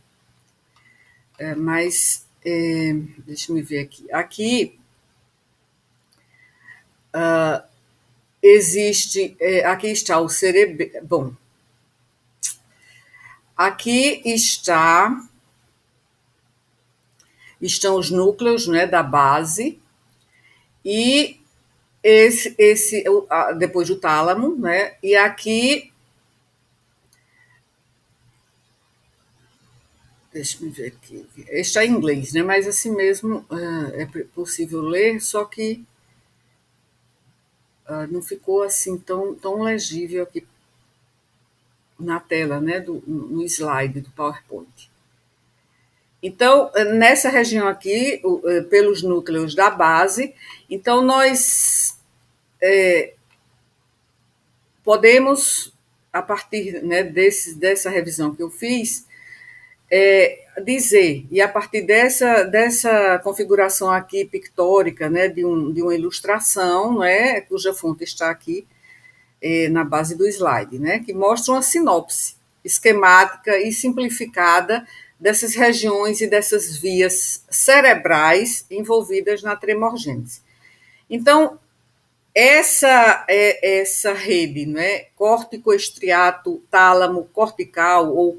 Deixa eu ver aqui. Aqui aqui está o cerebelo. Bom, aqui estão os núcleos, né, da base, e depois do tálamo, né, e aqui, deixa eu ver aqui, está em inglês, né, mas assim mesmo é possível ler, só que não ficou assim tão legível aqui na tela, né, no slide do PowerPoint. Então, nessa região aqui, pelos núcleos da base, então nós podemos, a partir, né, dessa revisão que eu fiz, dizer, e a partir dessa configuração aqui pictórica, né, de uma ilustração, né, cuja fonte está aqui na base do slide, né, que mostra uma sinopse esquemática e simplificada dessas regiões e dessas vias cerebrais envolvidas na tremorgênese. Então, essa rede, né, córtico-estriato tálamo cortical ou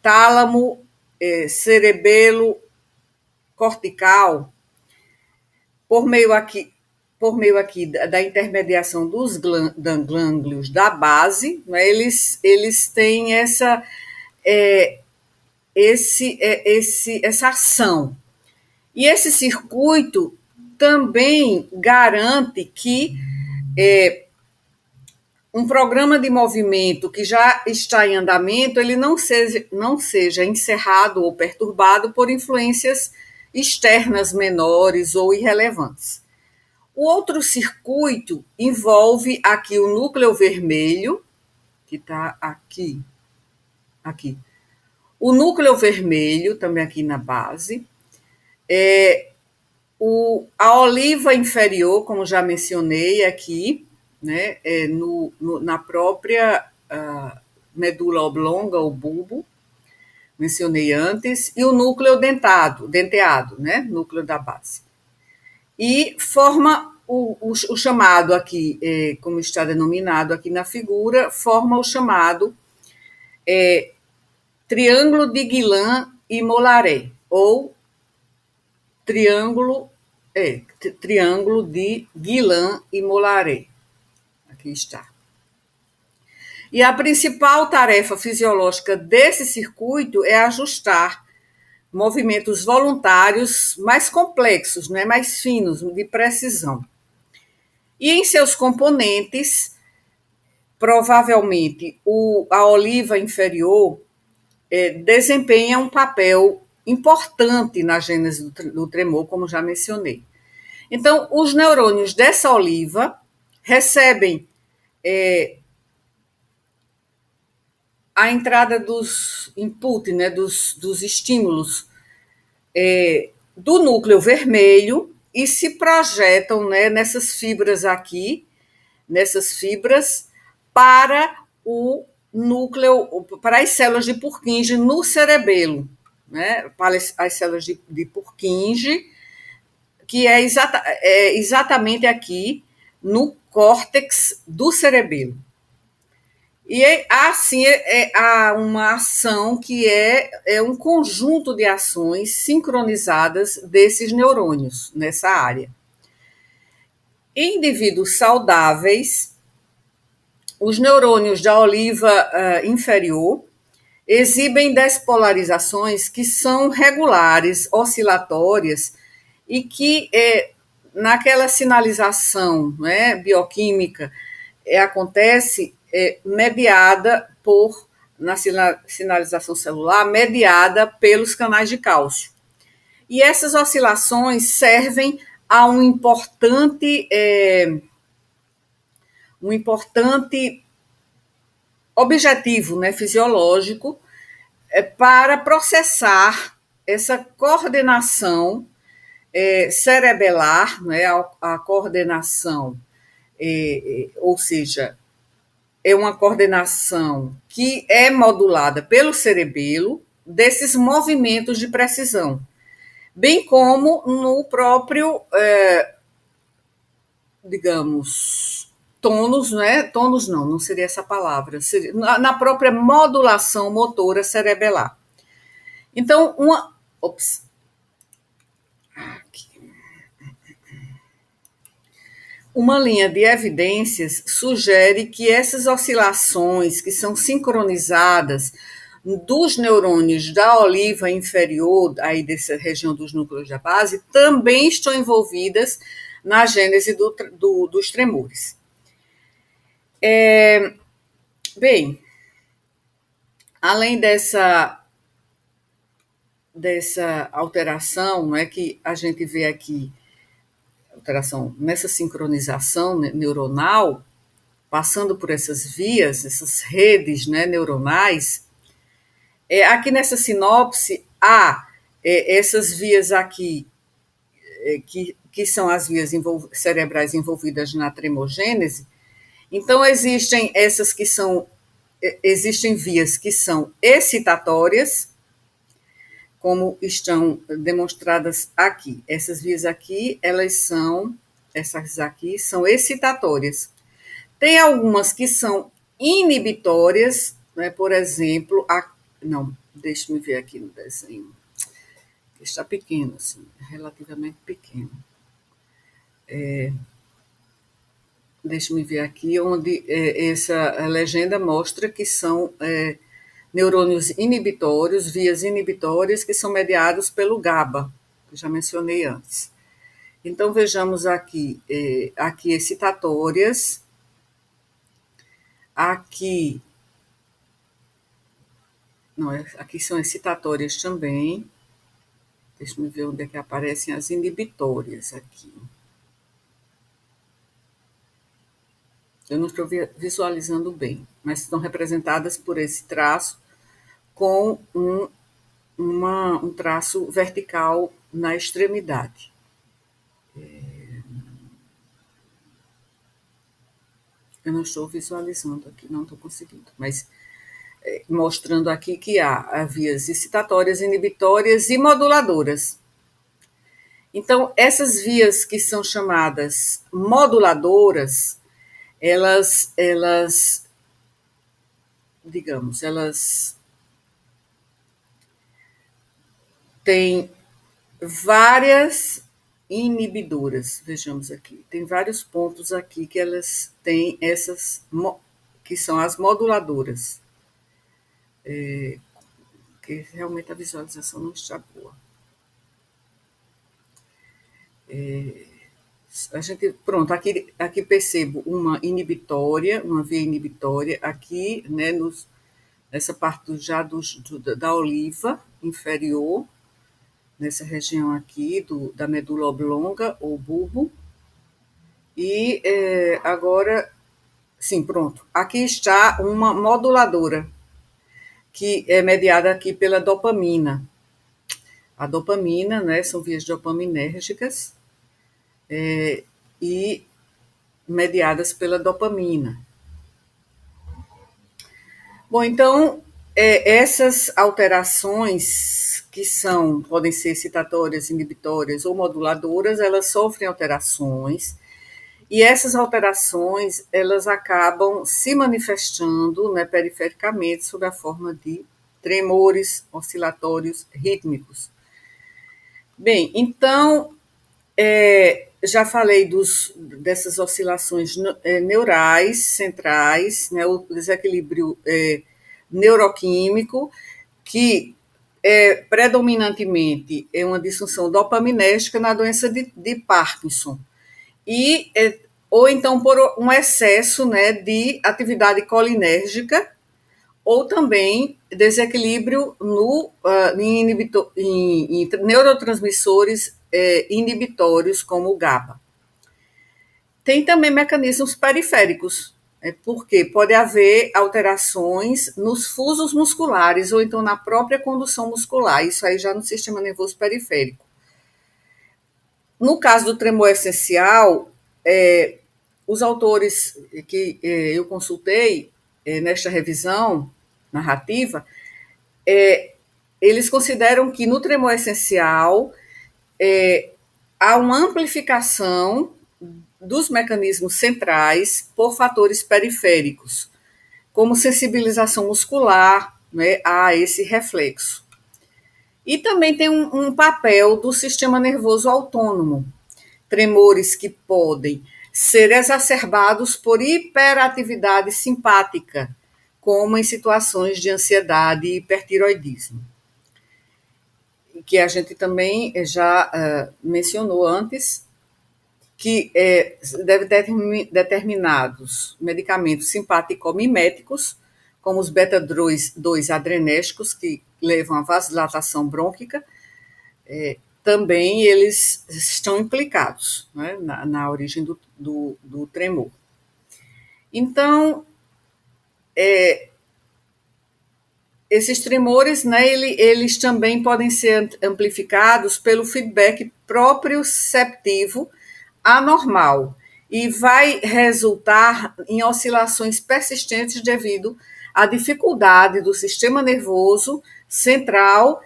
tálamo cerebelo cortical, por meio aqui da intermediação dos gânglios da base, né, eles têm essa ação. E esse circuito também garante que um programa de movimento que já está em andamento, ele não seja encerrado ou perturbado por influências externas menores ou irrelevantes. O outro circuito envolve aqui o núcleo vermelho, que está aqui. O núcleo vermelho, também aqui na base, a oliva inferior, como já mencionei aqui, né, na própria medula oblonga, o bulbo, mencionei antes, e o núcleo denteado, né, núcleo da base. E forma o chamado aqui, como está denominado aqui na figura, forma o chamado triângulo de Guillain e Mollaret, ou triângulo de Guillain e Mollaret. Aqui está. E a principal tarefa fisiológica desse circuito é ajustar movimentos voluntários mais complexos, né, mais finos, de precisão. E em seus componentes, provavelmente a oliva inferior desempenha um papel importante na gênese do tremor, como já mencionei. Então, os neurônios dessa oliva recebem a entrada dos input, né, dos estímulos do núcleo vermelho e se projetam, né, nessas fibras aqui, para o núcleo, para as células de Purkinje no cerebelo, né, para as células de Purkinje, que é exatamente aqui no córtex do cerebelo. E assim há uma ação que é um conjunto de ações sincronizadas desses neurônios nessa área. Em indivíduos saudáveis, os neurônios da oliva inferior exibem despolarizações que são regulares, oscilatórias, e que naquela sinalização, né, bioquímica acontece mediada na sinalização celular, mediada pelos canais de cálcio. E essas oscilações servem a um importante objetivo, né, fisiológico, para processar essa coordenação cerebelar, né, a coordenação, ou seja, é uma coordenação que é modulada pelo cerebelo desses movimentos de precisão, bem como no próprio, digamos, tônus, né? Tônus não seria essa palavra, seria na própria modulação motora cerebelar. Então, uma linha de evidências sugere que essas oscilações que são sincronizadas dos neurônios da oliva inferior, aí dessa região dos núcleos da base, também estão envolvidas na gênese dos tremores. Bem, além dessa alteração, né, que a gente vê aqui, alteração nessa sincronização neuronal, passando por essas vias, essas redes, né, neuronais, aqui nessa sinopse há essas vias aqui, que são as vias cerebrais envolvidas na tremogênese. Então, existem vias que são excitatórias, como estão demonstradas aqui. Essas vias aqui, essas aqui são excitatórias. Tem algumas que são inibitórias, né? Por exemplo, deixa-me ver aqui no desenho. Está pequeno, assim, relativamente pequeno. Deixa-me ver aqui, onde essa legenda mostra que são neurônios inibitórios, vias inibitórias, que são mediados pelo GABA, que já mencionei antes. Então, vejamos aqui excitatórias, aqui são excitatórias também. Deixa-me ver onde é que aparecem as inibitórias aqui. Eu não estou visualizando bem, mas estão representadas por esse traço com um traço vertical na extremidade. Eu não estou visualizando aqui, não estou conseguindo, mas mostrando aqui que há vias excitatórias, inibitórias e moduladoras. Então, essas vias que são chamadas moduladoras, elas tem várias inibidoras, vejamos aqui, tem vários pontos aqui que elas têm essas, que são as moduladoras, que realmente a visualização não está boa. A gente, pronto, aqui percebo uma inibitória, uma via inibitória, aqui, né, nessa parte da oliva inferior, nessa região aqui da medula oblonga ou bulbo. E agora, sim, pronto. Aqui está uma moduladora, que é mediada aqui pela dopamina. A dopamina, né, são vias dopaminérgicas e mediadas pela dopamina. Bom, então, essas alterações que podem ser excitatórias, inibitórias ou moduladoras, elas sofrem alterações, e essas alterações, elas acabam se manifestando, né, perifericamente sob a forma de tremores oscilatórios rítmicos. Bem, então, já falei dessas oscilações neurais centrais, né, o desequilíbrio neuroquímico, que predominantemente é uma disfunção dopaminérgica na doença de Parkinson, ou então por um excesso, né, de atividade colinérgica, ou também desequilíbrio em neurotransmissores inibitórios, como o GABA. Tem também mecanismos periféricos, porque pode haver alterações nos fusos musculares ou então na própria condução muscular, isso aí já no sistema nervoso periférico. No caso do tremor essencial, os autores que eu consultei nesta revisão narrativa, eles consideram que no tremor essencial há uma amplificação dos mecanismos centrais por fatores periféricos, como sensibilização muscular, né, a esse reflexo. E também tem um papel do sistema nervoso autônomo, tremores que podem ser exacerbados por hiperatividade simpática, como em situações de ansiedade e hipertiroidismo, que a gente também já mencionou antes, que determinados medicamentos simpaticomiméticos, como os beta-2 adrenérgicos, que levam à vasodilatação brônquica, também eles estão implicados, né, na origem do tremor. Então, esses tremores, né, eles também podem ser amplificados pelo feedback proprioceptivo anormal e vai resultar em oscilações persistentes devido à dificuldade do sistema nervoso central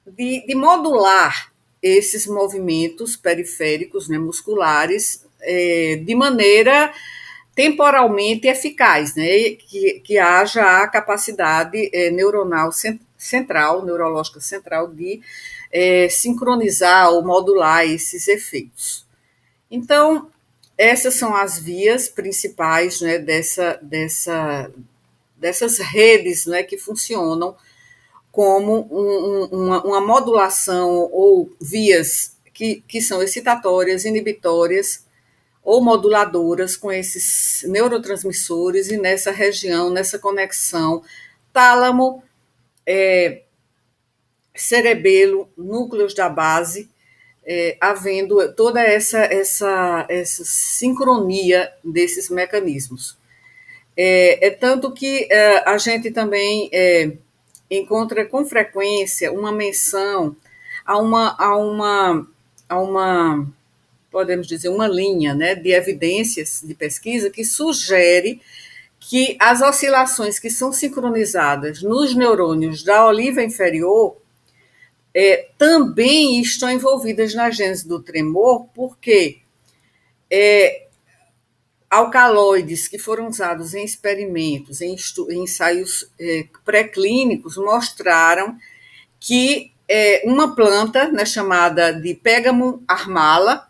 de modular esses movimentos periféricos, né, musculares, de maneira temporalmente eficaz, né, que haja a capacidade neuronal central, neurológica central, de sincronizar ou modular esses efeitos. Então, essas são as vias principais, né, dessas redes, né, que funcionam como uma modulação ou vias que são excitatórias, inibitórias ou moduladoras com esses neurotransmissores e nessa região, nessa conexão tálamo, cerebelo, núcleos da base, havendo toda essa sincronia desses mecanismos. Tanto que a gente também encontra com frequência uma menção a uma podemos dizer, uma linha, né, de evidências de pesquisa que sugere que as oscilações que são sincronizadas nos neurônios da oliva inferior também estão envolvidas na gênese do tremor, porque alcaloides que foram usados em experimentos, em ensaios pré-clínicos, mostraram que uma planta, né, chamada de Pegamum armala,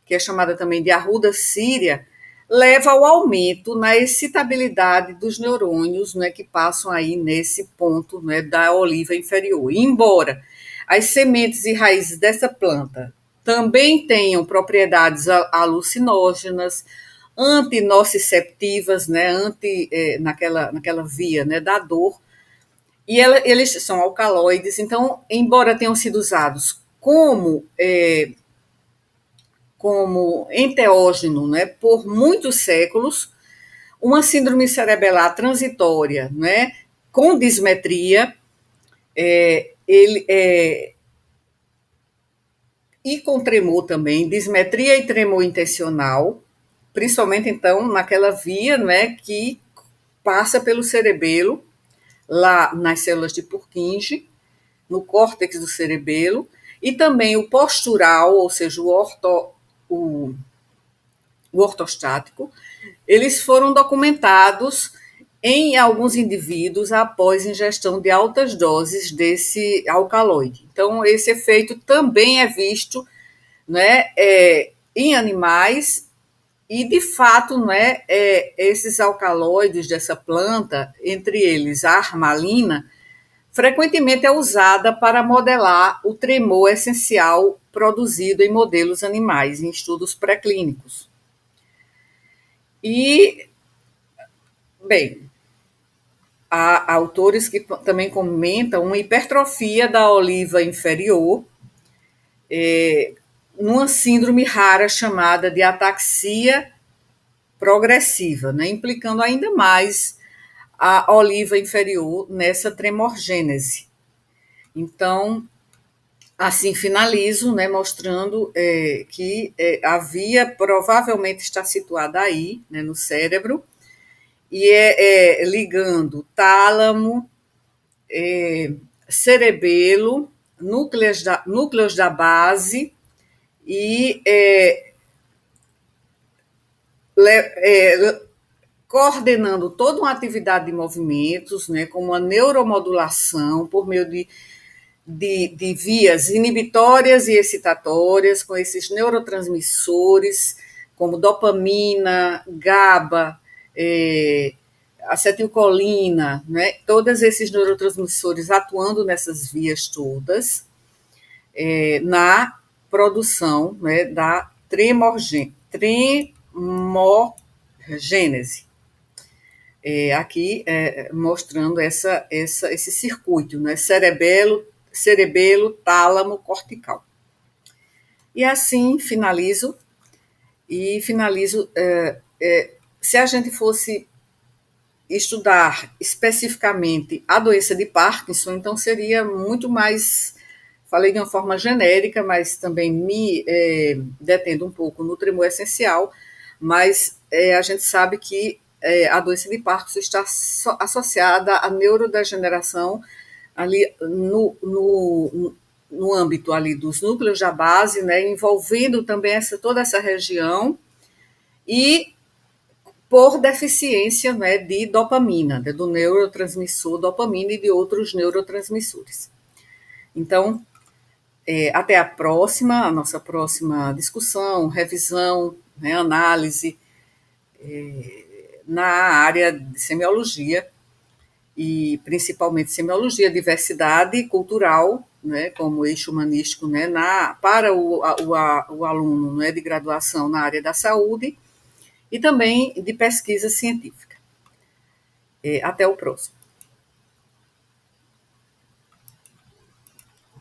que é chamada também de arruda síria, leva ao aumento na excitabilidade dos neurônios, né, que passam aí nesse ponto, né, da oliva inferior. E embora as sementes e raízes dessa planta também tenham propriedades alucinógenas, antinociceptivas, né, naquela via, né, da dor, e eles são alcaloides, então, embora tenham sido usados como enteógeno, né, por muitos séculos, uma síndrome cerebelar transitória, né, com dismetria, e com tremor também, dismetria e tremor intencional, principalmente então naquela via, né, que passa pelo cerebelo, lá nas células de Purkinje, no córtex do cerebelo, e também o postural, ou seja, o ortostático, eles foram documentados em alguns indivíduos após ingestão de altas doses desse alcaloide. Então, esse efeito também é visto, né, em animais e, de fato, né, esses alcaloides dessa planta, entre eles a armalina, frequentemente é usada para modelar o tremor essencial produzido em modelos animais, em estudos pré-clínicos. E, bem, há autores que também comentam uma hipertrofia da oliva inferior, numa síndrome rara chamada de ataxia progressiva, né, implicando ainda mais a oliva inferior nessa tremorgênese. Então, assim finalizo, né, mostrando que a via provavelmente está situada aí, né, no cérebro, e ligando tálamo, cerebelo, núcleos da base e coordenando toda uma atividade de movimentos, né, como a neuromodulação por meio de vias inibitórias e excitatórias, com esses neurotransmissores, como dopamina, GABA, acetilcolina, né? Todos esses neurotransmissores atuando nessas vias todas, na produção, né, da tremogênese. Aqui mostrando esse circuito, né? Cerebelo, tálamo, cortical. E assim finalizo. Se a gente fosse estudar especificamente a doença de Parkinson, então seria muito mais, falei de uma forma genérica, mas também me detendo um pouco no tremor essencial, mas a gente sabe que a doença de Parkinson está associada à neurodegeneração ali no âmbito ali dos núcleos da base, né, envolvendo também toda essa região, e por deficiência, né, de dopamina, né, do neurotransmissor dopamina e de outros neurotransmissores. Então, até a nossa próxima discussão, revisão, né, análise na área de semiologia, e principalmente semiologia, diversidade cultural, né, como eixo humanístico, né, para o aluno, né, de graduação na área da saúde, e também de pesquisa científica. Até o próximo.